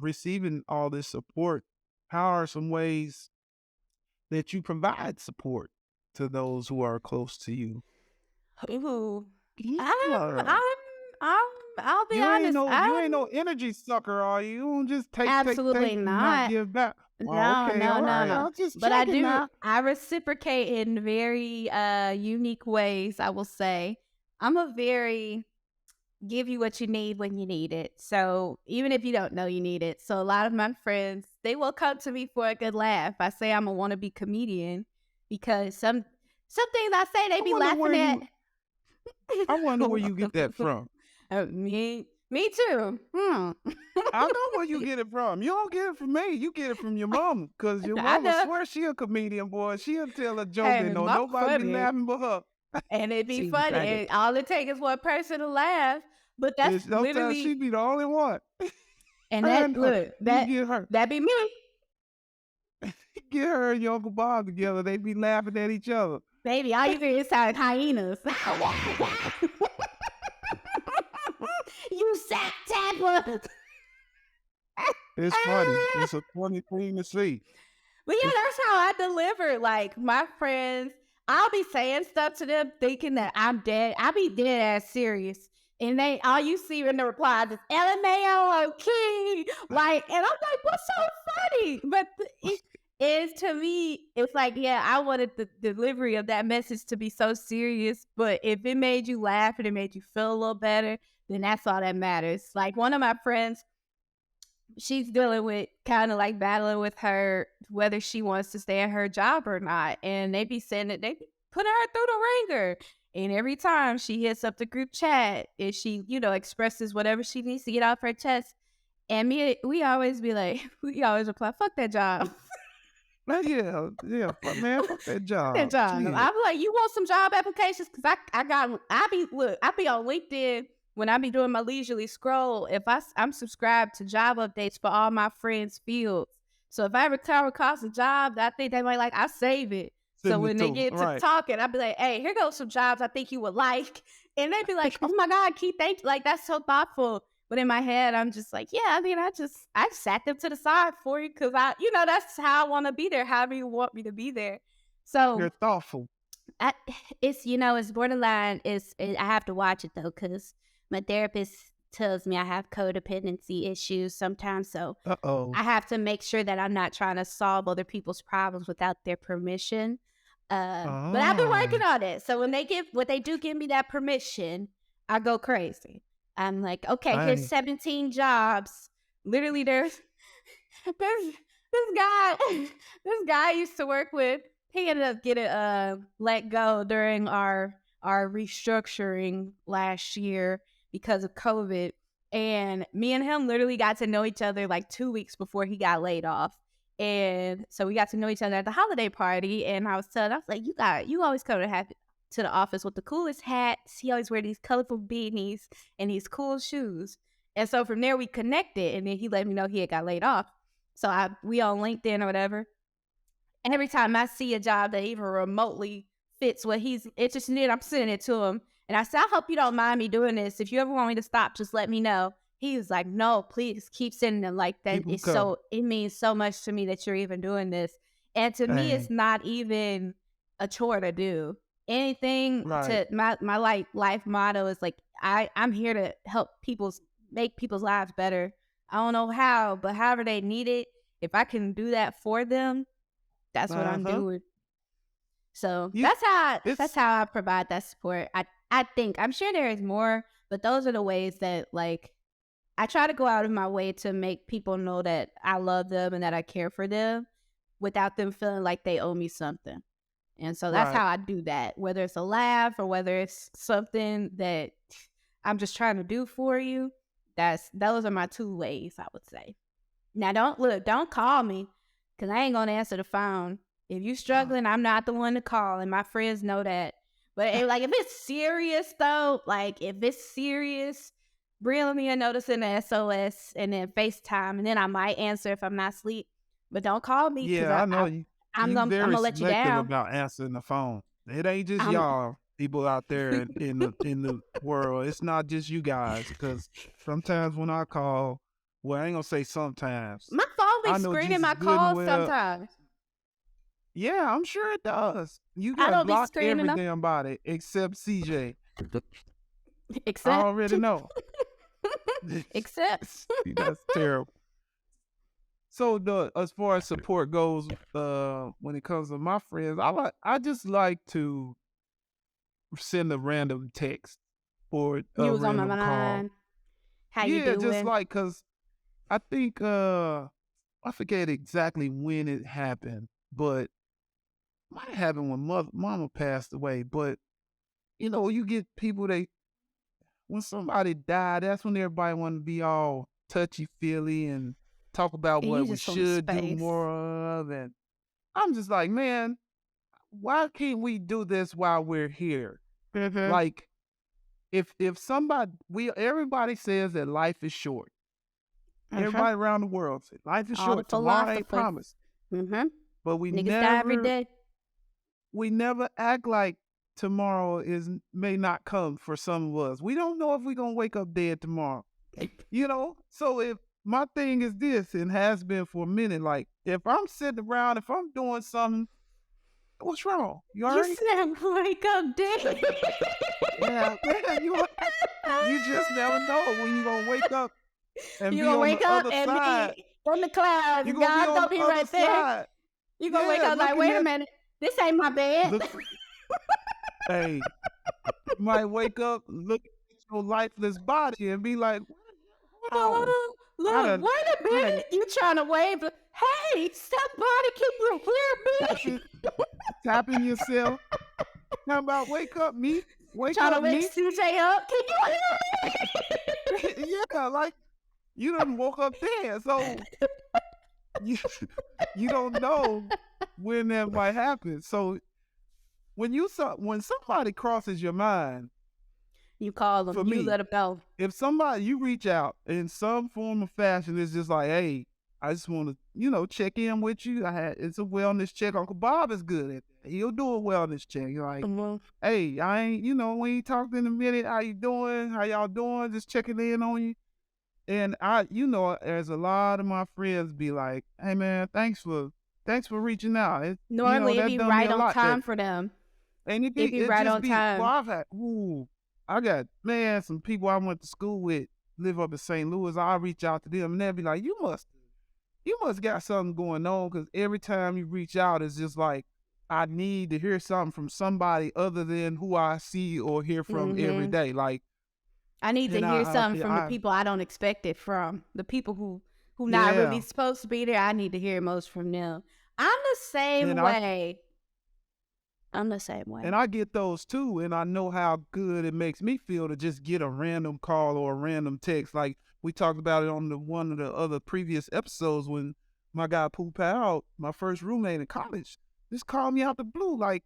receiving all this support. How are some ways that you provide support to those who are close to you? Ooh. I'm Yeah. I'm I'm I'll be honest, You ain't no energy sucker, are you? You don't just take absolutely and not not. give back. Well, No, okay, no, all no, right. no. I'll just But check it now. I reciprocate in very unique ways, I will say. I'm a very give you what you need when you need it. So even if you don't know you need it. So a lot of my friends, they will come to me for a good laugh. I say I'm a wannabe comedian because some things I say they I be wonder laughing where at. you I wonder where you get that from. Me too. I know where you get it from. You don't get it from me. You get it from your mama. Cause your I mama know. swear she a comedian, boy. She'll tell a joke and Hey, no mama nobody be funny. laughing but her. And it'd be She be funny. cracking. And all it takes is one person to laugh. But that's And sometimes she literally be the only one. and that And look, you that be me. get her and your Uncle Bob together. They be laughing at each other. Baby, all you hear is sound hyenas. You sap tapper. It's funny. It's a funny thing to see. But yeah, It's that's how I deliver. Like my friends, I'll be saying stuff to them thinking that I'm dead. I be dead ass serious. And they all you see in the replies is LMAO key. Like, and I'm like, what's so funny? But it is to me, it's like, yeah, I wanted the delivery of that message to be so serious. But if it made you laugh and it made you feel a little better, then that's all that matters. Like one of my friends, she's dealing with kind of like battling with her whether she wants to stay at her job or not. And they be saying that they be putting her through the ringer. And every time she hits up the group chat, and she, expresses whatever she needs to get off her chest. And we always be like, we always reply, fuck that job. yeah, man, fuck that Fuck that job. job. Shit. I be like, you want some job applications? Cause I be on LinkedIn when I be doing my leisurely scroll. If I'm subscribed to job updates for all my friends' fields. So if I ever come across a job that I think they might like, I save it. So Send it when they to 'em. get to Right. talking, I'll be like, hey, here goes some jobs I think you would like. And they'd be like, oh my God, Keith, thank you. Like, that's so thoughtful. But in my head, I'm just like, yeah, I mean, I sat them to the side for you because that's how I want to be there, however you want me to be there. So You're thoughtful. I, it's borderline. I have to watch it though, because my therapist tells me I have codependency issues sometimes. So Uh-oh. I have to make sure that I'm not trying to solve other people's problems without their permission. But I've been working Oh. on it. So when they do give me that permission, I go crazy. I'm like, okay, here's Dang. 17 jobs. Literally, there's this guy this guy I used to work with. He ended up getting let go during our restructuring last year because of COVID. And me and him literally got to know each other like 2 weeks before he got laid off. And so we got to know each other at the holiday party. And I was like, you always come to the office with the coolest hats. He always wear these colorful beanies and these cool shoes. And so from there we connected, and then he let me know he had got laid off. So we on LinkedIn or whatever. And every time I see a job that even remotely fits what he's interested in, I'm sending it to him. And I said, I hope you don't mind me doing this. If you ever want me to stop, just let me know. He was like, no, please keep sending them. Like that Keep them is coming. it means so much to me that you're even doing this. And to me, it's Dang. not even a chore to do. Anything Right. to my like life motto is like I'm here to make people's lives better. I don't know how, but however they need it, if I can do that for them, that's what I'm Uh-huh. doing. So You that's it's how I provide that support. I think I'm sure there is more, but those are the ways that like I try to go out of my way to make people know that I love them and that I care for them without them feeling like they owe me something. And so that's right. how I do that, whether it's a laugh or whether it's something that I'm just trying to do for you. Those are my two ways, I would say. Now don't call me because I ain't gonna answer the phone. If you struggling, I'm not the one to call, and my friends know that. But if it's serious though, like if it's serious, bring me a notice in the SOS and then FaceTime, and then I might answer if I'm not asleep. But don't call me because Yeah, I know you. You I'm very gonna let you selective down. about answering the phone. It ain't just I'm y'all. people out there in the world. It's not just you guys, because sometimes when I call, well, I ain't gonna say sometimes. My phone be I know screening Jesus my good and calls well. sometimes. Yeah, I'm sure it does. You I got don't be blocked screening every them. damn body except CJ. I Except. already know. Except. That's terrible. So as far as support goes, when it comes to my friends, I just like to send a random text or a You was on my random call. mind. How you Yeah, just doing? like, cause I think I forget exactly when it happened, but might have happened when mama passed away. But you get people, when somebody died, that's when everybody want to be all touchy feely and talk about And you what we just want should do space. more of. And I'm just like, man, why can't we do this while we're here? Mm-hmm. Like, if somebody, everybody says that life is short. Mm-hmm. Everybody around the world says life is All the short. Tomorrow ain't philosophers. promised. Mm-hmm. But Niggas die every day. we never act like tomorrow may not come for some of us. We don't know if we're gonna wake up dead tomorrow. So if my thing is this, and has been for a minute, like, if I'm sitting around, if I'm doing something, what's wrong? You all You right? said wake up dead. Yeah, man, you just never know when you're gonna wake up and You be gonna on the wake up other and side. be on the clouds You're and gonna be God on gonna the be other right there. side. You gonna wake Yeah, up like, looking wait a at minute, this ain't my bed. look. Hey, you might wake up, look at your lifeless body, and be like, "Hold on, I Look, done, wait a I done minute. You trying to wave? Hey, somebody, can you hear me? tapping, tapping yourself. How about wake up, me? Wake Trying to up, wake me? CJ up? Can you hear me? Yeah, like you done woke up there, so you you don't know when that might happen. So when somebody crosses your mind, You call them. for You me, let them know. if somebody you reach out in some form or fashion, it's just like, hey, I just want to, check in with you. It's a wellness check. Uncle Bob is good at that. He'll do a wellness check. You're like, Mm-hmm. hey, I ain't, we ain't talked in a minute. How you doing? How y'all doing? Just checking in on you. And there's a lot of my friends be like, hey man, thanks for reaching out. Normally, it That be done me right a on lot. time for them. And It be it right just on be, well, time. I got, man, some people I went to school with live up in St. Louis. I reach out to them and they'll be like, you must got something going on, because every time you reach out, it's just like, I need to hear something from somebody other than who I see or hear from every Mm-hmm. day. Like, I need to and hear something from the I people I don't expect it from. The people who not really yeah, supposed to be there. I need to hear most from them. I'm the same and way. I'm the same way. I get those too, and I know how good it makes me feel to just get a random call or a random text. Like we talked about it on one of the other previous episodes, when my guy Pooh Pal, my first roommate in college, just called me out the blue. Like,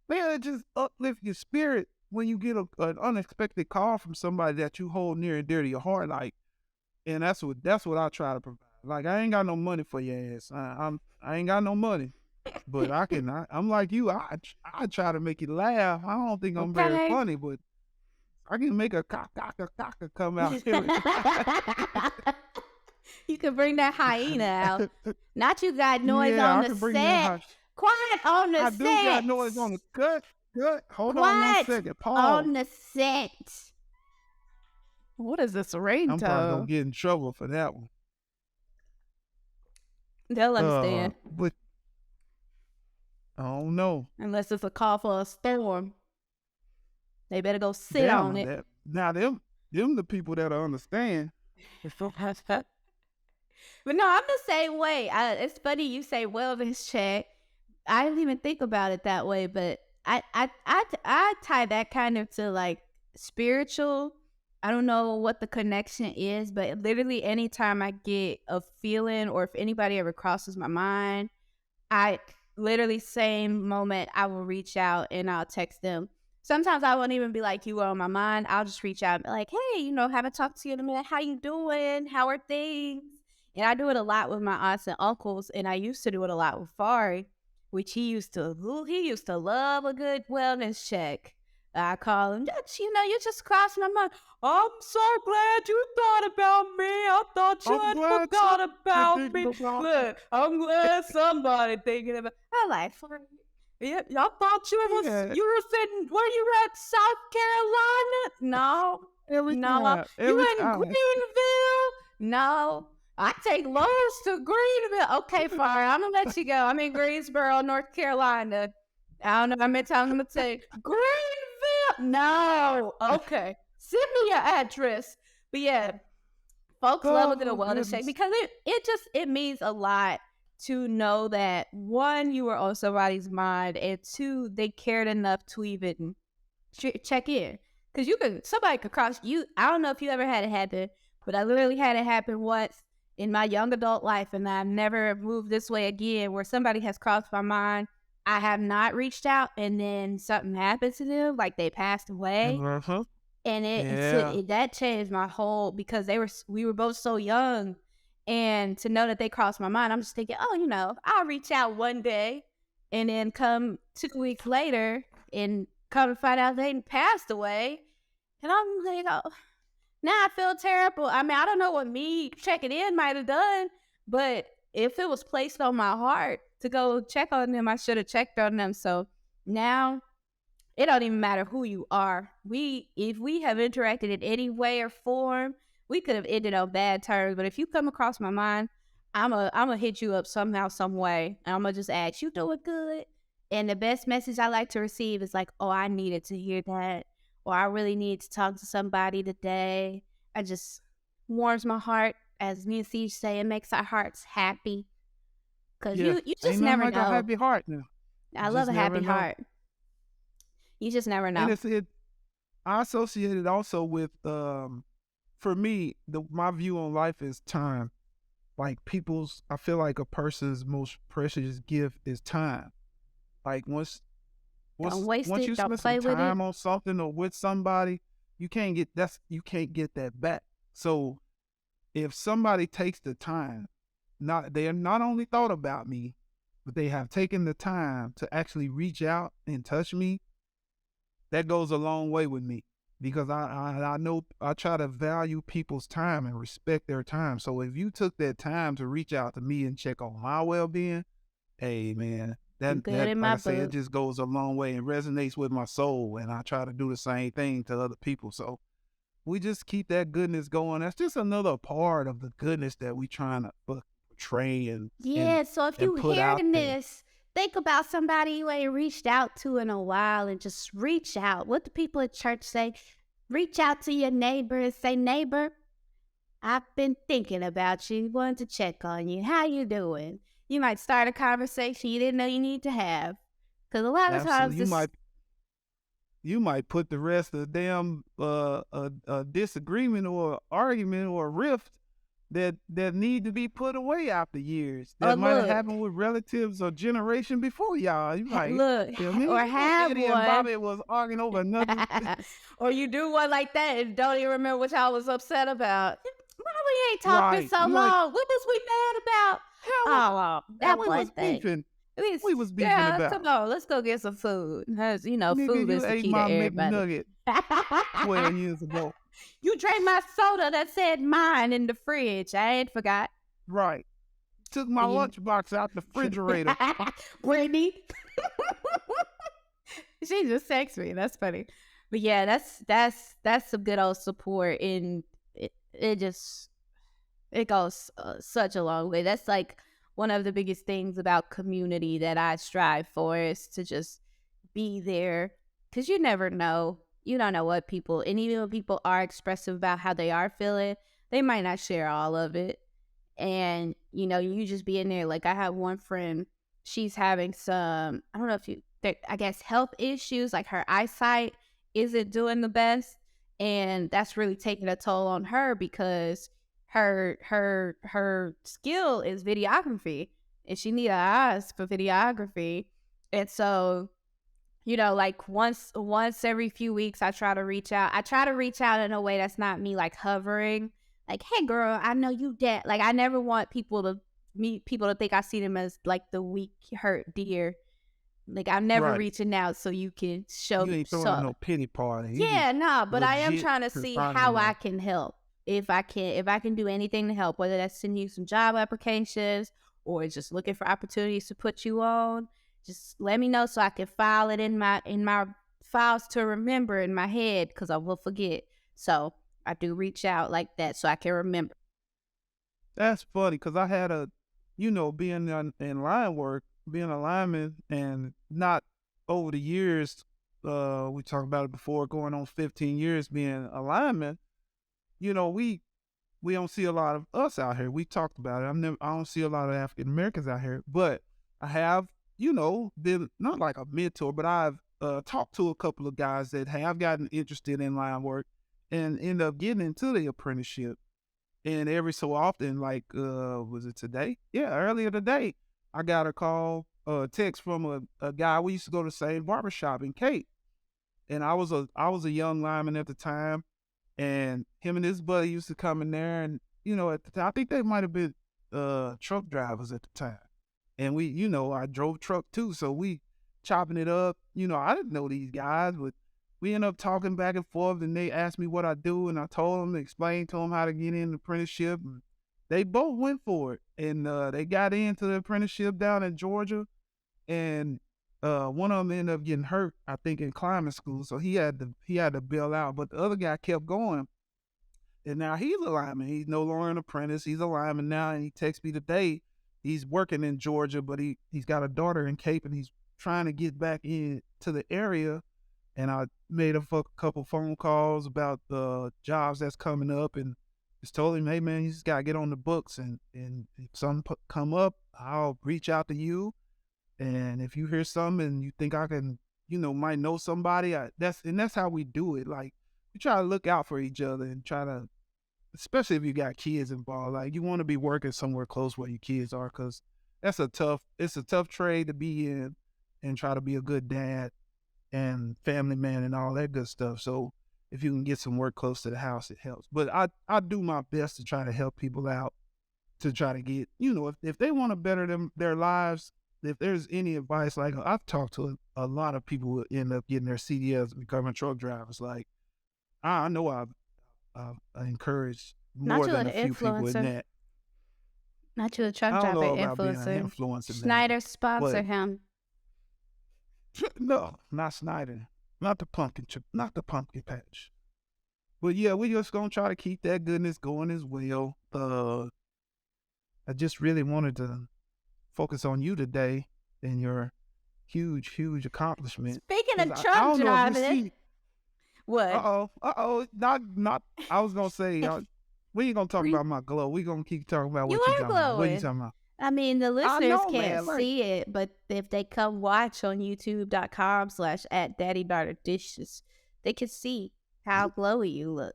man, it just uplifts your spirit when you get an unexpected call from somebody that you hold near and dear to your heart. Like, and that's what I try to provide. Like, I ain't got no money for your ass. I ain't got no money. But I'm like you. I try to make you laugh. I don't think I'm very Okay. funny, but I can make a cock come out every You can bring that hyena out. Not you got noise Yeah, on I the can bring that set. high. Quiet on the I do got set. noise on the cut. Cut. Hold on one Quiet second. Pause. on the set. What is this I'm probably gonna ringtone? get in trouble for that one. They'll understand. But I don't know. Unless it's a call for a storm. They better go sit Damn, on it. that now them the people that understand. But no, I'm the same way. It's funny you say wellness check. I didn't even think about it that way, but I tie that kind of to like spiritual. I don't know what the connection is, but literally anytime I get a feeling or if anybody ever crosses my mind, I literally same moment I will reach out and I'll text them. Sometimes I won't even be like, you are on my mind. I'll just reach out and be like, hey, haven't talked to you in a minute. How you doing? How are things? And I do it a lot with my aunts and uncles, and I used to do it a lot with Fari, which he used to love a good wellness check. I call him, you just crossed my mind. I'm so glad you thought about me. I thought you I'm had glad forgot somebody about thinking me. about me. Look, I'm glad somebody thinking about. I like, yeah, y'all thought Yeah, you were sitting where you were at South Carolina? No, every no. time, You every in time. Greenville? No. I take Lois to Greenville. Okay, fine. I'm gonna let you go. I'm in Greensboro, North Carolina. I don't know how many times I'm gonna say Greenville. No. Okay. Send me your address. But yeah, folks love a good Oh, wellness check goodness. because it means a lot to know that one, you were on somebody's mind, and two, they cared enough to even check in. Because somebody could cross you. I don't know if you ever had it happen, but I literally had it happen once in my young adult life, and I've never moved this way again, where somebody has crossed my mind. I have not reached out, and then something happened to them, like they passed away, Uh-huh. and Yeah. that changed my whole, because we were both so young, and to know that they crossed my mind, I'm just thinking, oh, I'll reach out one day, and then come 2 weeks later and come to find out they passed away, and I'm like, oh, now I feel terrible. I mean, I don't know what me checking in might have done, but if it was placed on my heart to go check on them, I should have checked on them. So now it don't even matter who you are. If we have interacted in any way or form, we could have ended on bad terms. But if you come across my mind, I'm a hit you up somehow, some way. And I'm gonna just ask, you doing good? And the best message I like to receive is like, oh, I needed to hear that, or I really need to talk to somebody today. I just warms my heart, as me and Siege say, it makes our hearts happy. Cause Yeah. you just Ain't nothing never like a know. happy heart now. You I love just a never happy know. heart. You just never And know. I associate it also with for me, my view on life is time. Like I feel like a person's most precious gift is time. Like Don't waste once it. you Don't spend some play with it. time on something or with somebody, you can't get that back. So if somebody takes the time, they are not only thought about me, but they have taken the time to actually reach out and touch me, that goes a long way with me, because I know I try to value people's time and respect their time. So if you took that time to reach out to me and check on my well being, hey man, You good that in like my I say, it book. just goes a long way and resonates with my soul. And I try to do the same thing to other people. So we just keep that goodness going. That's just another part of the goodness that we trying to portray Yeah, so if and you put out hearing there. this, think about somebody you ain't reached out to in a while, and just reach out. What do people at church say? Reach out to your neighbor and say, neighbor, I've been thinking about you. Wanted to check on you. How you doing? You might start a conversation you didn't know you need to have. Because a lot of times Absolutely, this, you might put the rest of the damn disagreement or argument or rift that need to be put away after years or that might have look, happened with relatives or generation before y'all. You like, look, yeah, man, or you know, have Eddie and one. Bobby was arguing over nothing. Or you do one like that and don't even remember what y'all was upset about. Why we ain't talked in Right? so You like, long? What was we mad about? hell, Oh, hell, that we one was thing. beefing. It's, We was beefing yeah, come about. on, let's go get some food. As Nigga, food you is the ate key to my everybody. McNugget 12 years ago. You drank my soda that said mine in the fridge. I ain't forgot. Right. Took my You- lunchbox out the refrigerator. Brittany. She just texts me. That's funny. But yeah, that's some good old support, and it goes such a long way. That's like one of the biggest things about community that I strive for, is to just be there, because you never know. You don't know what people, and even when people are expressive about how they are feeling, they might not share all of it. And you just be in there. Like, I have one friend, she's having some, I don't know if I guess health issues, like her eyesight isn't doing the best, and that's really taking a toll on her, because her skill is videography, and she need eyes for videography. And so, like once every few weeks, I try to reach out. I try to reach out in a way that's not me like hovering, like, hey girl, I know you dead. Like, I never want people to think I see them as like the weak, hurt deer. Like, I'm never Right. reaching out so you can You ain't throwing show. no pity party. You just Yeah, no, but I am legit trying to see confronting how I them. can help. If I can do anything to help, whether that's sending you some job applications or just looking for opportunities to put you on, just let me know so I can file it in my files to remember in my head because I will forget. So I do reach out like that so I can remember. That's funny because I had being in line work, being a lineman, and not over the years, we talked about it before, going on 15 years being a lineman, we don't see a lot of us out here. We talked about it. I don't see a lot of African Americans out here, but I have, been not like a mentor, but I've talked to a couple of guys that have gotten interested in line work and end up getting into the apprenticeship. And every so often, like, was it today? Yeah, earlier today, I got a call, text from a guy. We used to go to the same barbershop in Cape. And I was a young lineman at the time. And him and his buddy used to come in there. And, at the time, I think they might have been truck drivers at the time. And I drove truck too. So we chopping it up. I didn't know these guys, but we ended up talking back and forth, and they asked me what I do, and I told them, explained to them how to get in the apprenticeship. And they both went for it, and they got into the apprenticeship down in Georgia. And one of them ended up getting hurt, I think, in climbing school, so he had to bail out. But the other guy kept going, and now he's a lineman. He's no longer an apprentice. He's a lineman now, and he texts me today. He's working in Georgia, but he's got a daughter in Cape, and he's trying to get back into the area. And I made a couple phone calls about the jobs that's coming up, and just told him, hey man, you just gotta get on the books, and if something come up, I'll reach out to you. And if you hear something and you think I can, might know somebody, that's how we do it. Like, we try to look out for each other and try to, especially if you got kids involved. Like, you want to be working somewhere close where your kids are, because it's a tough trade to be in, and try to be a good dad and family man and all that good stuff. So if you can get some work close to the house, it helps. But I do my best to try to help people out, to try to get, if they want to better their lives, if there's any advice, like, I've talked to a lot of people who end up getting their CDLs and becoming truck drivers. Like, I know I've encouraged Not more you than an a few people in influencer. that. Not you a truck I don't driver know about being an influencer. influencer now, Schneider sponsor but him. no, not Snyder, not the pumpkin patch. But yeah, we just gonna try to keep that goodness going as well. I just really wanted to focus on you today and your huge, huge accomplishment. Speaking Cause of I truck don't know if you driving, see. what? Not. I was gonna say, we ain't gonna talk about my glow. We gonna keep talking about You what you are talking about. What you glowing. talking about? I mean, the I listeners know, can't man. Like, see it, but if they come watch on youtube.com/@daddydaughter dishes, they can see how glowy you look.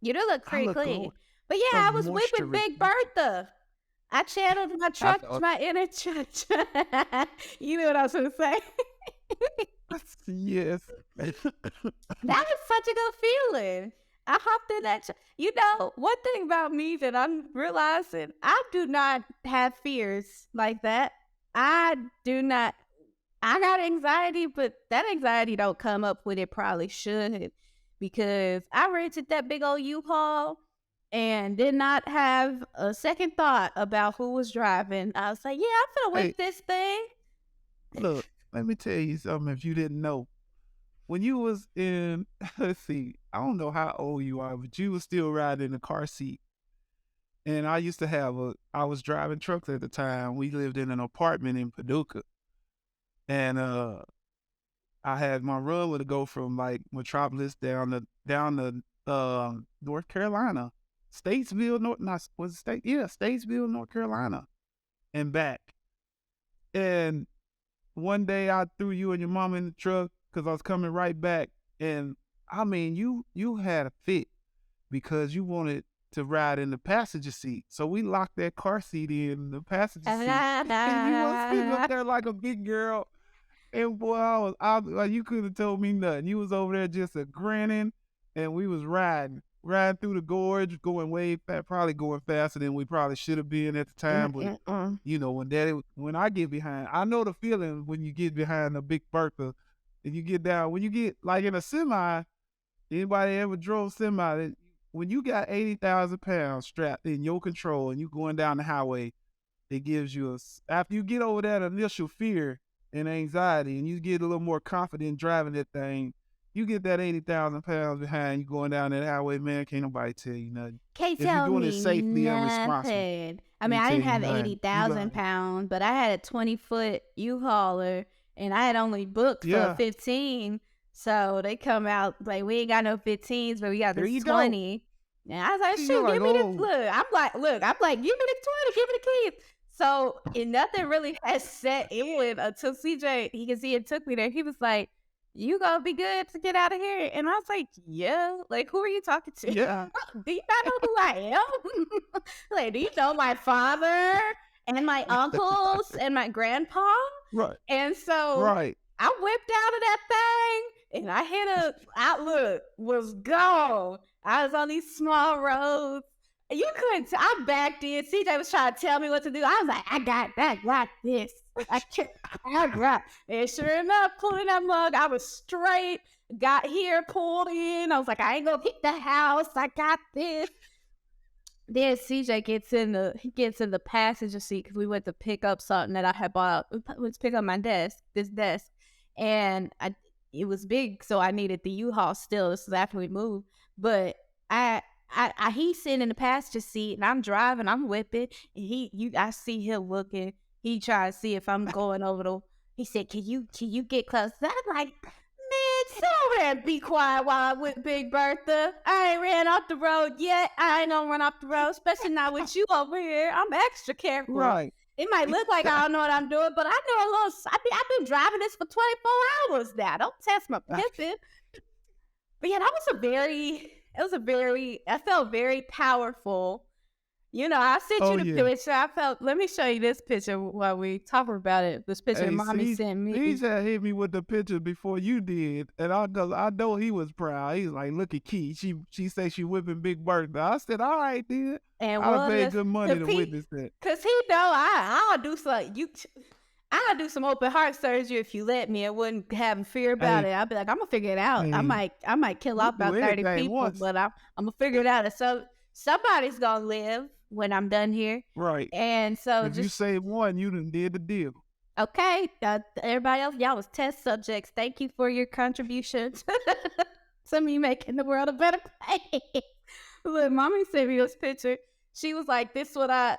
You do look I pretty look clean. glowing. But yeah, The I was whipping moisture is. Big Bertha. I channeled my I truck, thought. my inner truck. You know what I was going to say? Yes. That was such a good feeling. I hopped in that. One thing about me that I'm realizing, I do not have fears like that. I do not. I got anxiety, but that anxiety don't come up when it probably should, because I rented that big old U-Haul and did not have a second thought about who was driving. I was like, yeah, I'm finna Hey, whip this thing. look. Let me tell you something. If you didn't know, when you was in, let's see, I don't know how old you are, but you was still riding in the car seat. And I was driving trucks at the time. We lived in an apartment in Paducah. And I had my run to go from like Metropolis down to North Carolina, Statesville, Statesville, North Carolina, and back. And one day I threw you and your mom in the truck because I was coming right back, and I mean you had a fit because you wanted to ride in the passenger seat. So we locked that car seat in the passenger seat, and you was sitting up there like a big girl. And boy, like, you couldn't have told me nothing. You was over there just a grinning, and we was riding. riding through the gorge, going way probably going faster than we probably should have been at the time. But Mm-mm-mm. you know, when I get behind, I know the feeling when you get behind a big Bertha, and you get down when you get like in a semi. Anybody ever drove semi? When you got 80,000 pounds strapped in your control and you going down the highway, it gives you after you get over that initial fear and anxiety and you get a little more confident driving that thing, you get that 80,000 pounds behind you going down that highway, man, can't nobody tell you nothing. Can't If you're tell doing it me safely and responsible, nothing. I mean, can't I tell didn't you have nothing. You 80,000 learn. pounds, but I had a 20-foot U-hauler and I had only booked for a Yeah, 15. So they come out like, we ain't got no 15s, but we got there this you go. 20. And I was like, See, you're shoot, like, give me this. oh, Look, I'm like, give me the 20, give me the keys. So, and nothing really has set in until CJ, he can see it took me there. He was like, you gonna be good to get out of here? And I was like, yeah. Like, who are you talking to? yeah, Do you not know who I am? Like, do you know my father and my uncles and my grandpa? right, And so right, I whipped out of that thing and I hit a outlook, was gone. I was on these small roads. You couldn't. I backed in. CJ was trying to tell me what to do. I was like, I got this. I can't. I got. And sure enough, pulling that mug, I was straight. Got here, pulled in. I was like, I ain't gonna hit the house. I got this. Then CJ gets in the passenger seat because we went to pick up something that I had bought. We went to pick up my desk, and it was big, so I needed the U-Haul still. This is after we moved, but he's sitting in the passenger seat and I'm driving, I'm whipping, and I see him looking. He tried to see if I'm going over the. He said, "Can you get close?" I'm like, man, sit over there and be quiet while I'm with Big Bertha. I ain't ran off the road yet. I ain't gonna run off the road, especially not with you over here. I'm extra careful. right. It might look like I don't know what I'm doing, but I know a little. I've been driving this for 24 hours now. Don't test my pimping. But yeah, I felt very powerful. You know, I sent Oh you the yeah. picture. Let me show you this picture while we talk about it. This picture Hey, mommy see, sent me. he just hit me with the picture before you did, and cause I know he was proud. He's like, "Look at Key. She say she whipping Big Bertha." I said, "All right, then. And I'd have paid was good money to witness that." cause he know I'll do something. I'll do some open heart surgery if you let me. I wouldn't have fear about Hey, it. I'll be like, I'm gonna figure it out. hey, I might kill you off do about 30 anything people, once, but I'm gonna figure it out. And so somebody's gonna live when I'm done here. right? And so If you just save one, you done did the deal. okay, everybody else, y'all was test subjects. Thank you for your contributions to me making the world a better place. Look, mommy sent me this picture. She was like, this what I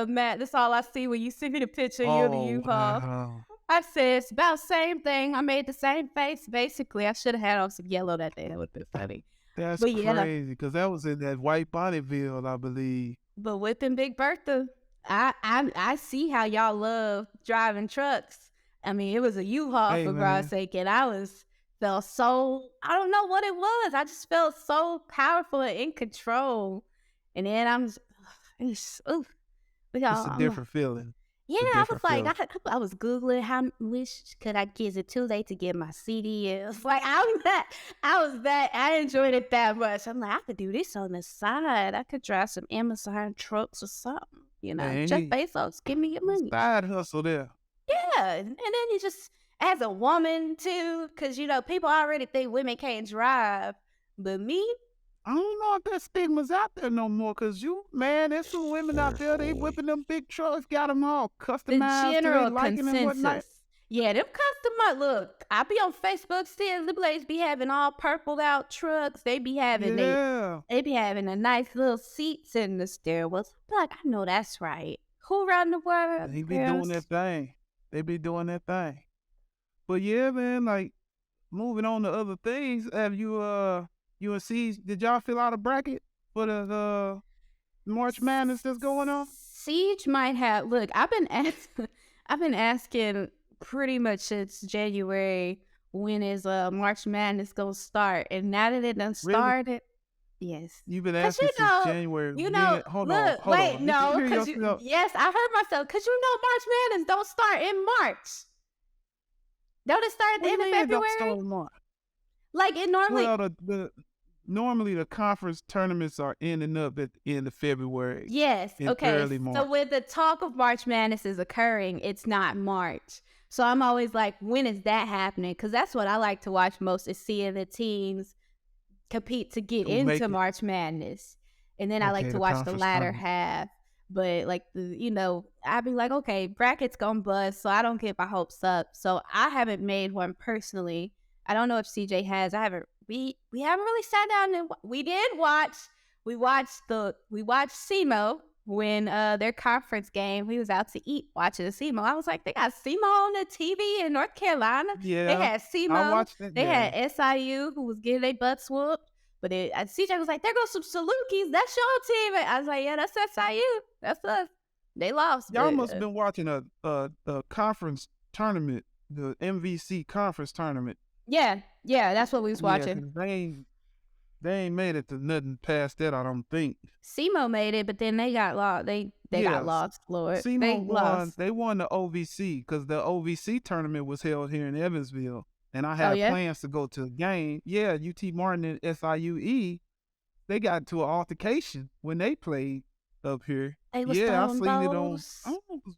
Matt, this all I see when you send me the picture, you and the Oh U-Haul. wow, I said, it's about the same thing. I made the same face, basically. I should have had on some yellow that day. That would have been funny. that's But yeah, crazy. Cause that was in that White Bonneville, I believe. but whipping Big Bertha, I see how y'all love driving trucks. I mean, it was a U-Haul Hey for God's man, sake, and felt so, I don't know what it was. I just felt so powerful and in control. And then oof, it's a I'm different feeling. yeah, It's a I was different like, feeling. I was Googling how much could I get. Is it too late to get my CDs? Like, I enjoyed it that much. I'm like, I could do this on the side. I could drive some Amazon trucks or something. You know, Jeff Hey, Bezos, give me your money. side hustle there. Yeah. And then you just, as a woman too, because, you know, people already think women can't drive. But me, I don't know if that stigma's out there no more, cause man, there's some women out there, they whipping them big trucks, got them all the customized to they general liking and whatnot. consensus. Yeah, them customer look. I be on Facebook still. The blades be having all purpled out trucks. They be having Yeah, they be having a nice little seats in the stairwells. Like, I know that's right. Who run the world? they be doing Girls? that thing. They be doing that thing. But yeah, man, like moving on to other things. Have UNC, did y'all fill out a bracket for the March Madness that's going on? Siege might have. Look, I've been asking pretty much since January, when is March Madness gonna start, and now that it done Really? started, yes. You've been Cause asking since January. Hold on, look, hold wait, on. Did you no, hear cause yourself? yes, I heard myself. Cause you know March Madness don't start in March. Don't it start at What the do end you of mean it don't February? start tomorrow? Like it normally. Well, normally the conference tournaments are ending up at the end of February Yes. in Okay. early So March. when the talk of March Madness is occurring, it's not March. So I'm always like, when is that happening? Because that's what I like to watch most, is seeing the teams compete to get Who make into it? March Madness. And then I like Okay, to the watch the conference latter tournament. half. But like I'd be like, okay, bracket's gonna bust, so I don't get my hopes up. So I haven't made one personally. I don't know if CJ has. I haven't. We haven't really sat down and we did watch. We watched SEMO when their conference game. We was out to eat watching the SEMO. I was like, they got SEMO on the TV in North Carolina. They Yeah, had I SEMO. watched it. They Yeah, had SIU who was getting their butts whooped. But CJ was like, there goes some Salukis. That's your team. And I was like, yeah, that's SIU. That's us. They lost, y'all but must have been watching a conference tournament, the MVC conference tournament. yeah, that's what we was Yeah, watching. because they ain't made it to nothing past that, I don't think. SEMO made it, but then they got lost. They got Yes, lost, Lord. SEMO They won. lost. They won the OVC because the OVC tournament was held here in Evansville, and I Oh had yeah, plans to go to a game. Yeah, UT Martin and SIUE, they got into an altercation when they played up here. they was Yeah, I throwing seen it on. I bows. don't know,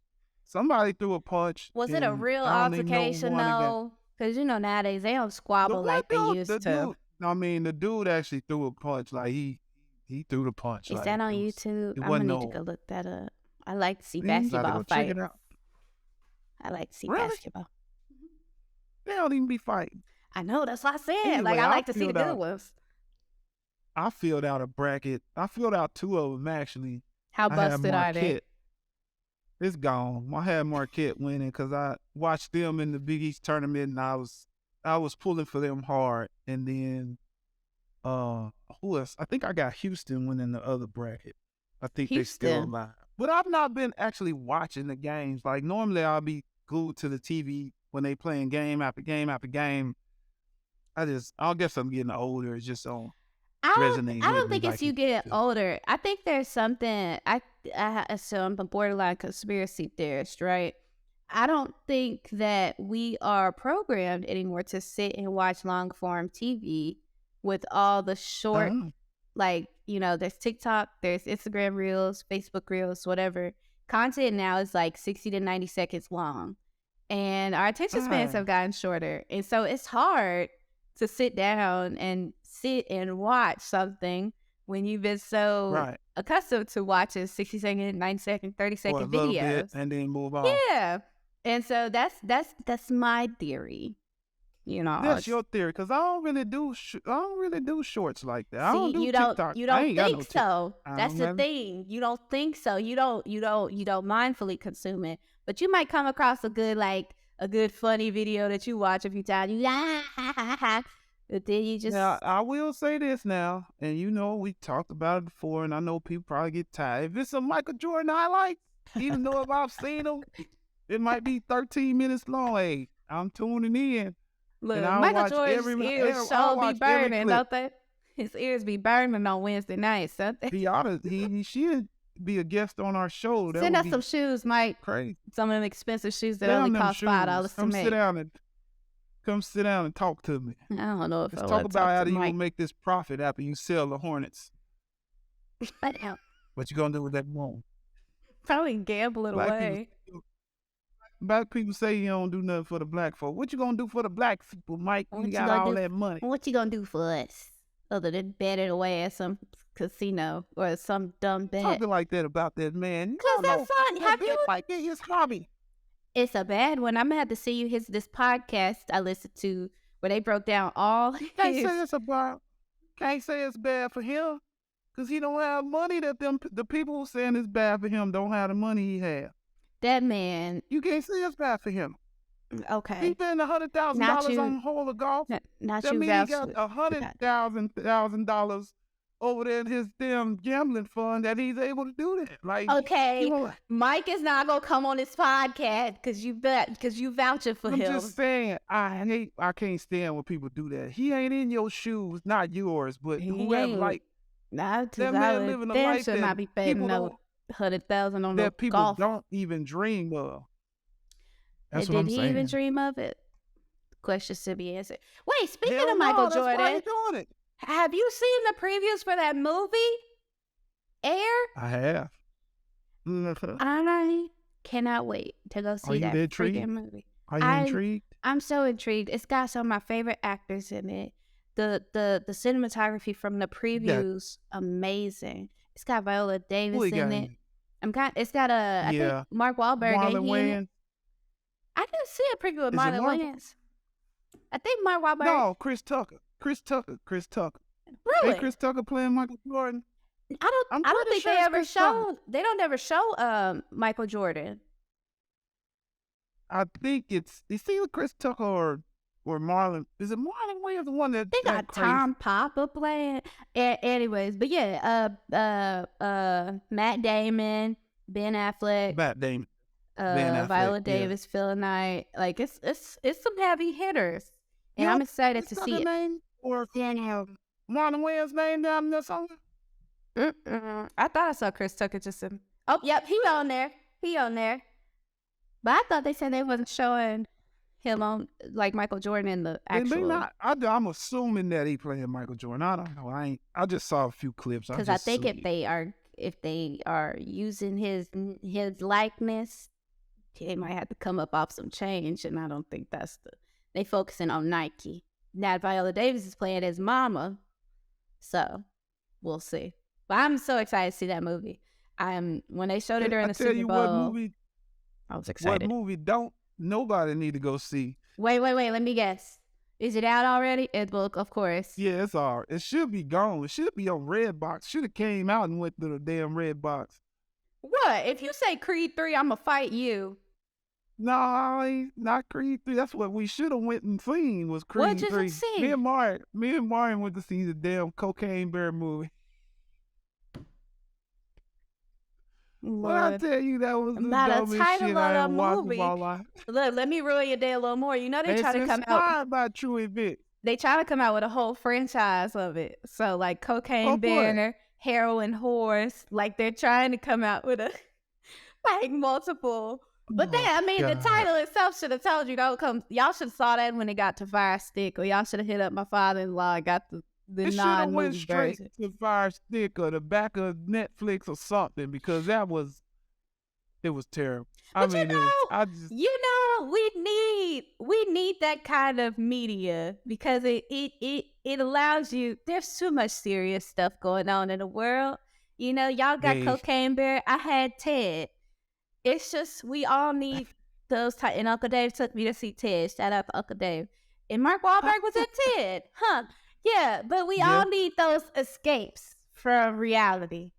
somebody threw a punch, Was it a and real I don't even know who altercation won again. though? Because nowadays they don't The squabble what like they dude? The used to. dude. I mean, the dude actually threw a punch. Like he threw the punch. Is Like that on it was. YouTube? It I'm gonna wasn't need to go no. look that up. I like to see Man, you gotta basketball go check it fights. out. I like to see Really? basketball. They don't even be fighting. I know, that's what I said. Anyway, Like I like to see the good ones. I filled out a bracket. I filled out 2 of them actually. How I had busted are they? Marquette. It's gone. I had Marquette winning because I watched them in the Big East tournament, and I was pulling for them hard. And then who else? I think I got Houston winning the other bracket. I think they still Houston. alive. But I've not been actually watching the games. Like normally I'll be glued to the TV when they playing game after game after game. I guess I'm getting older. It's just on resonate I with don't me think it's like you it get used to. older. I think there's something so I'm a borderline conspiracy theorist, right? I don't think that we are programmed anymore to sit and watch long form TV with all the short, Oh, there's TikTok, there's Instagram reels, Facebook reels, whatever. Content now is like 60 to 90 seconds long. And our attention spans have gotten shorter. And so it's hard to sit down and watch something when you've been so right. accustomed to watching 60-second, 90-second, 30-second For a little videos. bit and then move on. Yeah. And so that's my theory. That's your theory, because I don't really do shorts like that. I don't do TikTok. You I don't ain't got no think so. I That's don't the have- thing. You don't think so. You don't mindfully consume it. But you might come across a good funny video that you watch a few times. But then you just Now, I will say this now, and we talked about it before, and I know people probably get tired. If it's a Michael Jordan highlight, even though if I've seen them, it might be 13 minutes long. Hey, I'm tuning in. look. And I'll Michael watch Jordan's every- ears I'll sure be watch every burning, clip. don't they? His ears be burning on Wednesday nights, don't they? He should be a guest on our show. That Send would us be some shoes, Mike. crazy. Some of them expensive shoes that Damn only them cost $5 shoes. to make. Come sit down and talk to me. I don't know if Let's I talk want to about how talk to you will Mike. make this profit after you sell the Hornets. What you gonna do with that money? Probably gamble it away. Black people say you don't do nothing for the black folk. What you gonna do for the black people, Mike? When you got all that money. What you gonna do for us? Other than bet it away at some casino or some dumb bet. Talking like that about that man. Because that's not, have you? Like that his hobby. It's a bad one. I'm gonna have to see you this podcast I listened to where they broke down all Can't say it's about. Can't say it's bad for him, cause he don't have money that the people who saying it's bad for him don't have the money he have. that man. You can't say it's bad for him. He Okay, spent $100,000 on a hole of golf. not That you means he vouch. got $100,000 over there in his damn gambling fund that he's able to do that. Like, Okay, Mike is not gonna come on this podcast because you vouching for I'm him. just saying, I can't stand when people do that. He ain't in your shoes, not yours, but He whoever ain't. like Nah, that man living a life should that not be paying people no don't- 100,000 on the that people golf. don't even dream of. That's Did what I'm he saying. even dream of it? Questions to be answered. Wait, speaking Hell of Michael no, that's why Jordan, he doing it. Have you seen the previews for that movie, Air? I have. Mhm. I cannot wait to go Are see you that freaking intrigued? movie. Are you I intrigued? I'm so intrigued. It's got some of my favorite actors in it. The cinematography from the Got previews, amazing. It's got Viola who he Davis got in in it. it? It's got I think Yeah. Mark Wahlberg, ain't Marlon he in it? Wayans. I didn't see a preview with Is it Marlon Mark? Wayans. I think Mark Wahlberg. No, Chris Tucker. Chris Tucker. Chris Tucker. Ain't Really? Chris Tucker playing Michael Jordan? I'm I don't pretty think sure they it's ever Chris Tucker. show they don't ever show Michael Jordan. I think it's either Chris Tucker or Marlon. Is it Marlon Wayans the one They that got crazy? Tom Papa playing. Anyways, but yeah, Matt Damon, Ben Affleck, Matt Damon. Ben Affleck. Viola Yeah. Davis, Phil Knight. Like it's some heavy hitters, You and I'm know excited Chris to Tucker see it. name or Marlon Wayans name down there somewhere? I thought I saw Chris Tucker just in. Oh, yep, he on there. He on there. But I thought they said they wasn't showing him on like Michael Jordan in the They may actual. not. I'm assuming that he playing Michael Jordan. I don't know. I just saw a few clips. Because I think if they are using his likeness, they might have to come up off some change, and I don't think that's they focusing on Nike. Now Viola Davis is playing his mama, so we'll see. But I'm so excited to see that movie. When they showed it during the tell Super you Bowl, I was what excited. movie don't nobody need to go see. Wait, let me guess. Is it out already? Well, of course. Yeah, it's all. It should be gone. It should be on Redbox. Should have came out and went to the damn Redbox. What? If you say Creed 3, I'm going to fight you. No, not Creed 3. That's what we should have went and seen was Creed What 3. you seen? Me and Marion went to see the damn Cocaine Bear movie. When I tell you that was the dumbest shit I ever watched in my life. Look, let me ruin your day a little more. You know they try to come out. Inspired by true events. They try to come out with a whole franchise of it. So like Cocaine Bear, Heroin Horse, like they're trying to come out with a like multiple. But the title itself should have told you don't come. Y'all should have saw that when it got to Fire Stick, or y'all should have hit up my father-in-law and got the it should have went straight to Fire Stick or the back of Netflix or something because it was terrible. But we need that kind of media because it allows you. There's too much serious stuff going on in the world. You know, y'all got Cocaine Bear. I had Ted. It's just we all need those type. And Uncle Dave took me to see Ted. Shout out to Uncle Dave. And Mark Wahlberg was in Ted, huh? Yeah, but we all need those escapes from reality.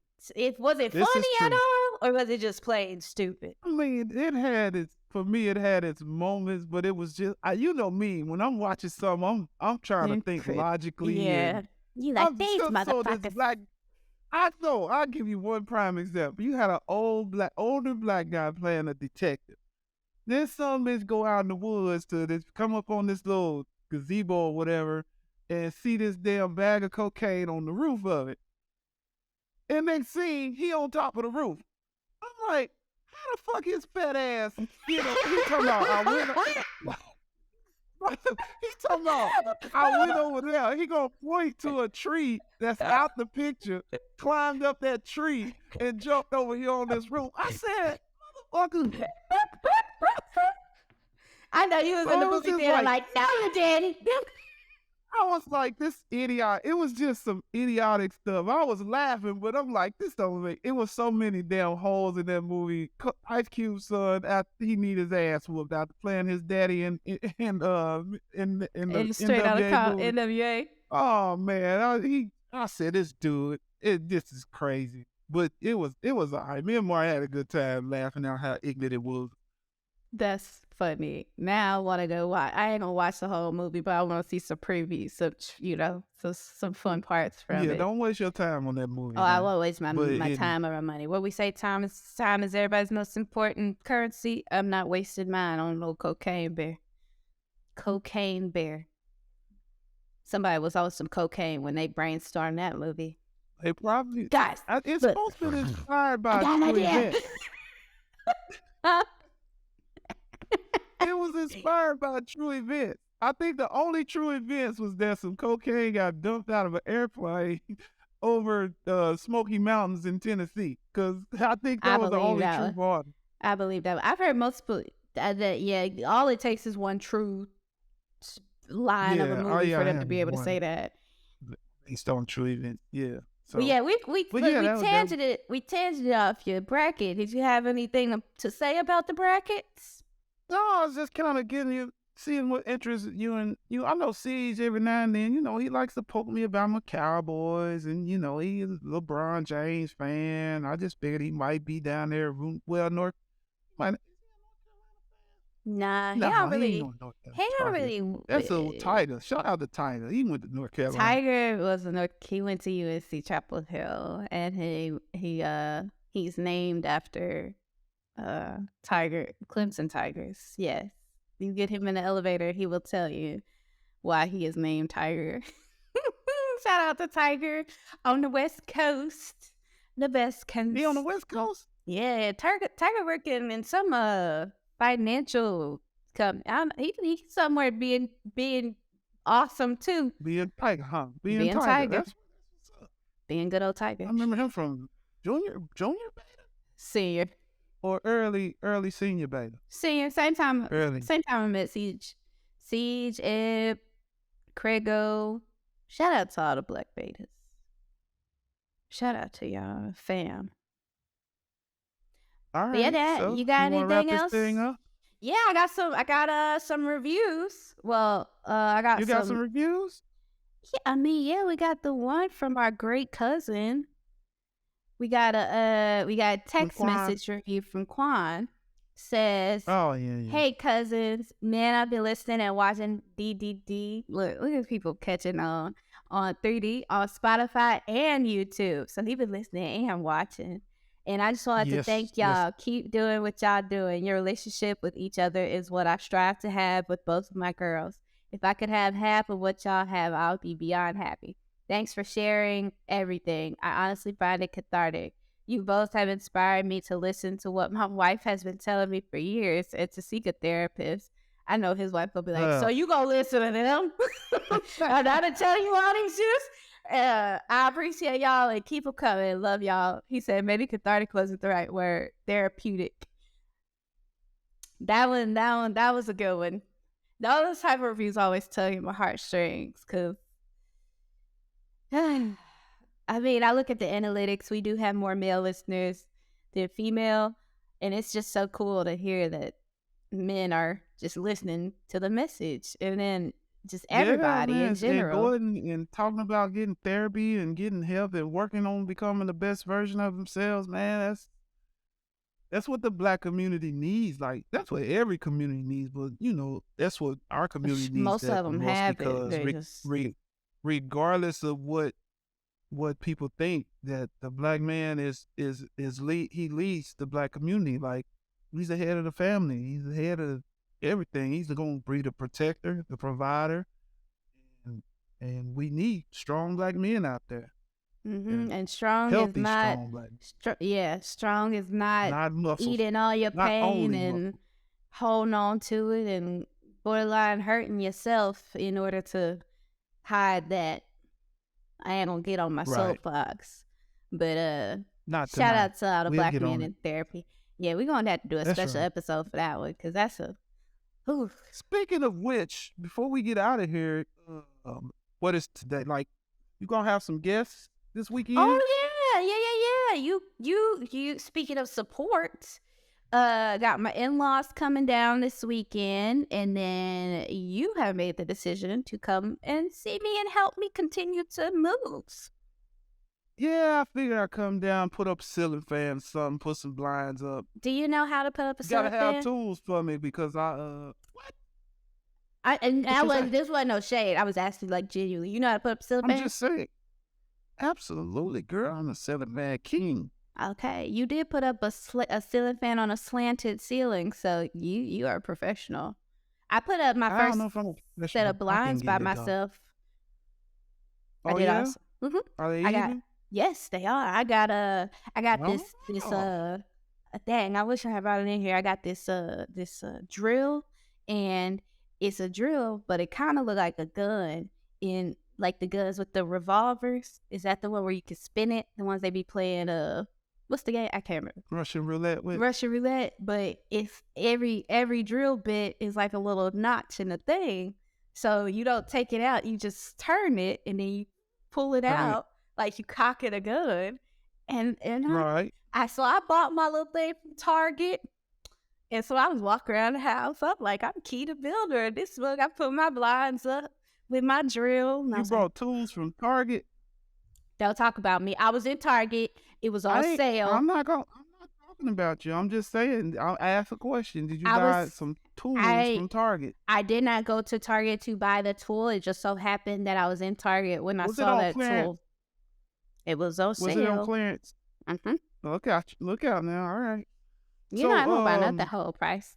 Was it funny at all, or was it just plain stupid? I mean, it had its moments, but it was just you know me. When I'm watching something, I'm trying to think logically. Yeah, you like these motherfuckers. I know. I'll give you one prime example. You had an older black guy playing a detective. Then some bitch go out in the woods to come up on this little gazebo or whatever and see this damn bag of cocaine on the roof of it. And next scene, he on top of the roof. I'm like, how the fuck his fat ass, he talking about, I went over there. He gonna point to a tree that's out the picture, climbed up that tree, and jumped over here on this roof. I said, motherfucker. I know you was in the movie theater like, no, Daddy. I was like, this idiot. It was just some idiotic stuff. I was laughing, but I'm like, this don't make. It was so many damn holes in that movie. Ice Cube's son, after he need his ass whooped after playing his daddy in the straight out of NWA. Oh man, I said this dude, this is crazy. But it was alright. Me and Mari had a good time laughing at how ignorant it was. That's funny. Now I want to go watch. I ain't gonna watch the whole movie, but I want to see some previews, some fun parts from it. Yeah, don't waste your time on that movie. Oh, I won't waste my time or my money. What we say, time is everybody's most important currency. I'm not wasting mine on no Cocaine Bear. Cocaine Bear. Somebody was on some cocaine when they brainstormed that movie. They probably guys. It's supposed to be inspired by true events. It was inspired by true events. I think the only true events was that some cocaine got dumped out of an airplane over the Smoky Mountains in Tennessee. Cause I think I that was the believe only that true one. part. I believe that one. I've heard multiple that yeah, all it takes is one true line of a Yeah, oh movie yeah, for I them to have be able to say one that. based on true events. Yeah. But So, yeah, but yeah, we tangented off your bracket. Did you have anything to say about the brackets? no, I was just kind of getting you, seeing what interests you and you. I know Siege every now and then. You know, he likes to poke me about my Cowboys, and you know, he's a LeBron James fan. I just figured he might be down there. Well, North, might, Nah, no, he ain't no North he don't Carolina Tiger. That's a really. Tiger. Shout out to Tiger. He went to North Carolina. Tiger was he went to UNC Chapel Hill, and he's named after Clemson Tigers. Yes, you get him in the elevator, he will tell you why he is named Tiger. Shout out to Tiger on the West Coast, the best coast. He on the West Coast. Yeah, Tiger working in some financial company. He's somewhere being awesome too. Being Tiger, huh? Being Tiger. Tiger. That's what's up. Being good old Tiger. I remember him from junior Senior. or early senior beta. Senior. Same time I met Siege, Ebb, Craigo. Shout out to all the Black Betas. Shout out to y'all, fam. All right. But yeah, so you got anything else? Thing up? Yeah, I got some reviews. Well, I got You got some reviews? Yeah, I mean, yeah, we got the one from our great cousin. We got a text message review from Quan. Says, oh yeah. Hey cousins, man, I've been listening and watching DDD. Look at people catching on 3D on Spotify and YouTube. So he been listening and watching. And I just wanted to thank y'all. Yes. Keep doing what y'all doing. Your relationship with each other is what I strive to have with both of my girls. If I could have half of what y'all have, I would be beyond happy. Thanks for sharing everything. I honestly find it cathartic. You both have inspired me to listen to what my wife has been telling me for years and to seek a therapist. I know his wife will be like, so you gonna listen to them? I gotta tell you all these years. I appreciate y'all and keep them coming. Love y'all. He said maybe cathartic wasn't the right word. Therapeutic. That was a good one. Those type of reviews always tug at my heartstrings because I mean, I look at the analytics. We do have more male listeners than female, and it's just so cool to hear that men are just listening to the message, and then just everybody in general. And going and talking about getting therapy and getting help and working on becoming the best version of themselves, man. That's what the Black community needs. Like, that's what every community needs. But, you know, that's what our community needs. Most of them have because regardless of what people think, that the Black man is he leads the Black community. Like, he's the head of the family. He's the head of everything. He's going to be the protector, the provider. And we need strong Black men out there. Mm-hmm. And strong is not, strong is not eating all your pain and holding on to it and borderline hurting yourself in order to hide that. I ain't gonna get on my soapbox, but shout out to all the Black men in therapy. Yeah, we're gonna have to do a special episode for that one because that's a. Ooh. Speaking of which, before we get out of here, what is today? Like, you gonna have some guests this weekend? Oh yeah. You speaking of support, got my in-laws coming down this weekend, and then you have made the decision to come and see me and help me continue to move. Yeah, I figured I'd come down, put up a ceiling fan, something, put some blinds up. Do you know how to put up a ceiling fan? You gotta have tools for me because this wasn't no shade. I was asking like genuinely. You know how to put up a ceiling fan? I'm just saying. Absolutely, girl. I'm a ceiling fan king. Okay, you did put up a ceiling fan on a slanted ceiling, so you are a professional. I put up my first set of blinds by myself. Oh, yeah? Also. Mm-hmm. Are they even? Yes, they are. I got this dang, I wish I had brought it in here. I got this drill, and it's a drill, but it kind of look like a gun in like the guns with the revolvers. Is that the one where you can spin it? The ones they be playing, what's the game? I can't remember. Russian roulette with? Russian roulette, but it's every drill bit is like a little notch in the thing. So you don't take it out, you just turn it and then you pull it out like you cocking a gun. And Right. so I bought my little thing from Target. And so I was walking around the house. I'm like, I'm Key the Builder. This book, I put my blinds up with my drill. You brought tools from Target? Don't talk about me. I was in Target. It was on sale. I'm not talking about you. I'm just saying, I'll ask a question. Did you buy some tools from Target? I did not go to Target to buy the tool. It just so happened that I was in Target when I saw that tool. It was on sale. Was it on clearance? Mm-hmm. Look out now. All right. You know I don't buy not the whole price.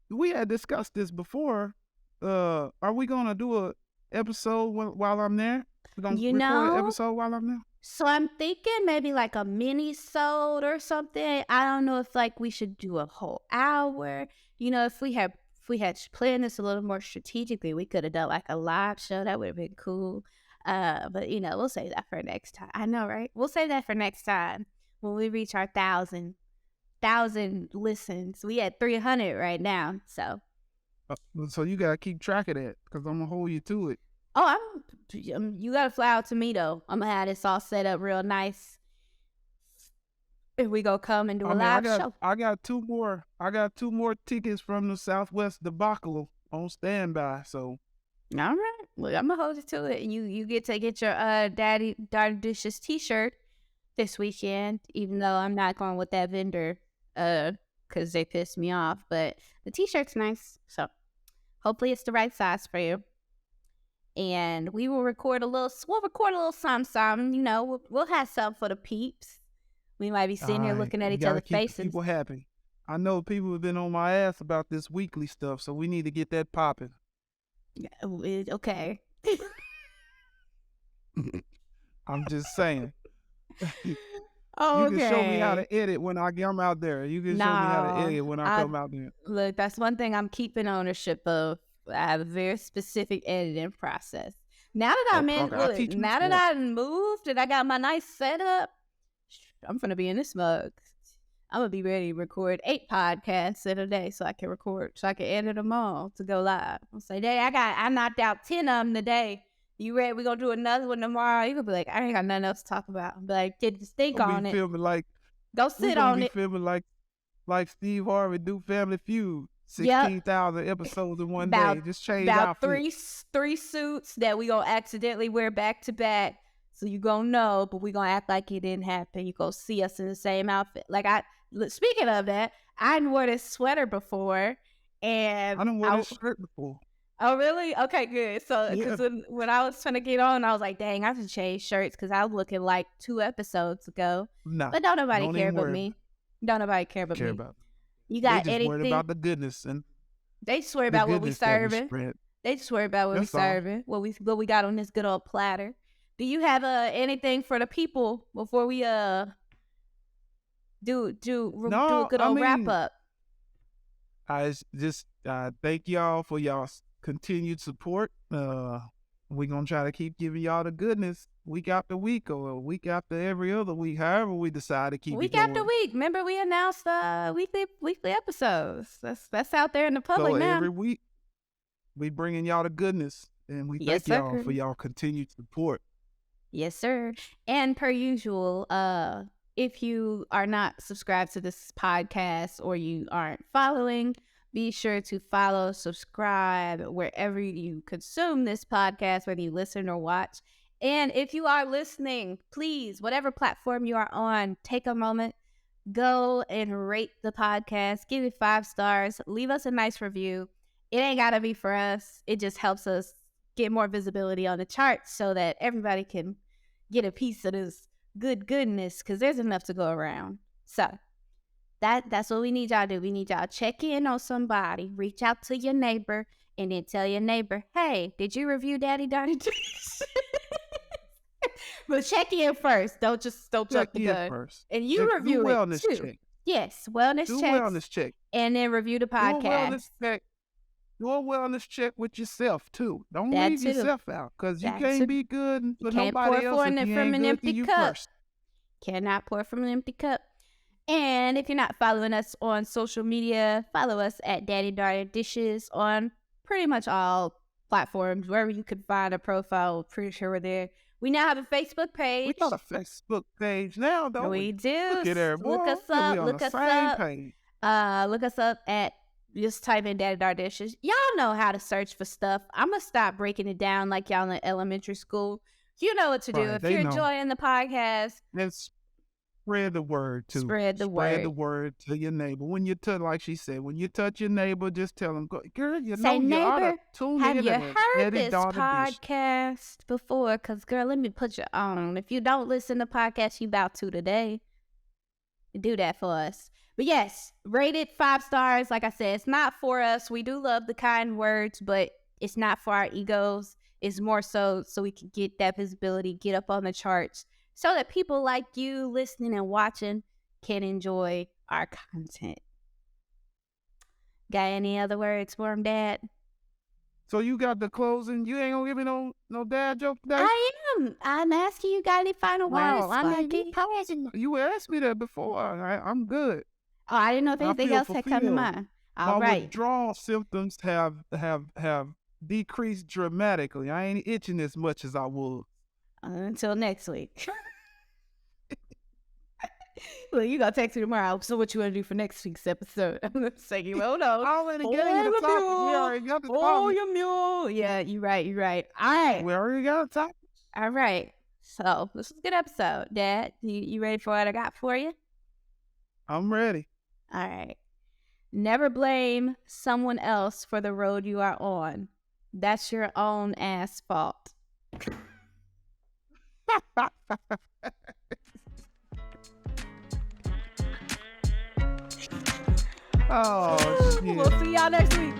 We had discussed this before. Are we gonna do a episode while I'm there? We're gonna record an episode while I'm there? So I'm thinking maybe like a mini-sode or something. I don't know if like we should do a whole hour. You know, if we had planned this a little more strategically, we could have done like a live show. That would have been cool. But you know, we'll save that for next time. I know, right? We'll save that for next time when we reach our 1,000 listens. We at 300 right now, so you gotta keep track of that because I'm gonna hold you to it. Oh, you gotta fly out to me though. I'm gonna have this all set up real nice. If we go come and do a live show. I got two more tickets from the Southwest debacle on standby. So, all right, well, I'm gonna hold you to it. You get to get your Daddy Dishes T-shirt this weekend, even though I'm not going with that vendor because they pissed me off. But the T-shirt's nice, so hopefully it's the right size for you. And we will record a little something. You know, we'll have something for the peeps. We might be sitting here looking at each other's faces. People happy. I know people have been on my ass about this weekly stuff, so we need to get that popping. Okay. I'm just saying. Okay. You can show me how to edit when I come out there. You can show me how to edit when I come out there. Look, that's one thing I'm keeping ownership of. I have a very specific editing process. Now that I moved and I got my nice setup, I'm gonna be in this mug. I'm gonna be ready to record 8 podcasts in a day so I can edit them all to go live. I'll say, Daddy, I knocked out 10 of them today. You ready? We're gonna do another one tomorrow. You gonna be like, I ain't got nothing else to talk about. But like, get just think on it. Go sit on it. Feeling like Steve Harvey do Family Feud. 16,000 episodes in one day. Just change about three suits that we gonna accidentally wear back to back. So you gonna know, but we gonna act like it didn't happen. You gonna see us in the same outfit. Speaking of that, I didn't wear this sweater before, and I didn't wear this shirt before. Oh really? Okay, good. So because when I was trying to get on, I was like, dang, I should change shirts because I was looking like 2 episodes ago. No, but don't nobody care about me. Don't nobody care about me. You got they just anything? Worried about the goodness and they swear about what we serving. They swear about what we serving. What we got on this good old platter. Do you have anything for the people before we do a good old wrap up? I just thank y'all for y'all's continued support. We're gonna try to keep giving y'all the goodness week after week or week after every other week, however we decide to keep week after week. Remember, we announced weekly episodes. That's out there in the public now. Every week we bringing y'all the goodness, and we thank y'all for y'all continued support. Yes, sir. And per usual, if you are not subscribed to this podcast or you aren't following, be sure to follow, subscribe wherever you consume this podcast, whether you listen or watch. And if you are listening, please, whatever platform you are on, take a moment, go and rate the podcast, give it 5 stars, leave us a nice review. It ain't gotta be for us. It just helps us get more visibility on the charts so that everybody can get a piece of this goodness, because there's enough to go around. So that's what we need y'all to do. We need y'all to check in on somebody, reach out to your neighbor, and then tell your neighbor, hey, did you review Daddy Dirty Dishes? But check in first. Don't jump the gun. First. And you review it too. Check. Yes, wellness check. Wellness check. And then review the podcast. Wellness check. do a wellness check with yourself too. Don't That leave too. yourself out, because you That can't too. be good You for can't pour nobody else if you from ain't an good to empty you cup. first. Cannot pour from an empty cup. And if you're not following us on social media, follow us at Daddy Daughter Dishes on pretty much all platforms, wherever you could find a profile. Pretty sure we're there. We now have a Facebook page. We got a Facebook page now, don't we? We do. Look at there, boy. Look us up. We on Look the us same up. page. Look us up at, just type in Daddy Daughter Dishes. Y'all know how to search for stuff. I'm gonna stop breaking it down like y'all in elementary school. You know what to do. Right, If they you're know. enjoying the podcast, And spread the word too. Spread the word to your neighbor. When you touch, like she said, when you touch your neighbor, just tell them, girl, you say, know you ought to neighbor, tune have in you to heard Daddy this Daughter Dish. podcast before? Because, girl, let me put you on. If you don't listen to podcasts, you about to today. Do that for us. But yes, rated 5 stars. Like I said, it's not for us. We do love the kind words, but it's not for our egos. It's more so we can get that visibility, get up on the charts, so that people like you listening and watching can enjoy our content. Got any other words for him, Dad? So you got the closing. You ain't gonna give me no dad joke today? I am. I'm asking you, got any final words? You asked me that before. I'm good. Oh, I didn't know if I anything feel else had come to fulfilled. mind. My All right. withdrawal symptoms have decreased dramatically. I ain't itching as much as I was. Until next week. Well, you gonna text me tomorrow. So what you wanna do for next week's episode? I'm gonna say you hold on. I already gave you the topic. We already got the topic. Oh, your mule. Yeah, you're right. All right. We already got a topic. All right. So this was a good episode, Dad. You ready for what I got for you? I'm ready. All right. Never blame someone else for the road you are on. That's your own ass fault. Oh, shit. We'll see y'all next week.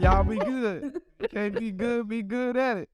Y'all be good. Can't be good at it.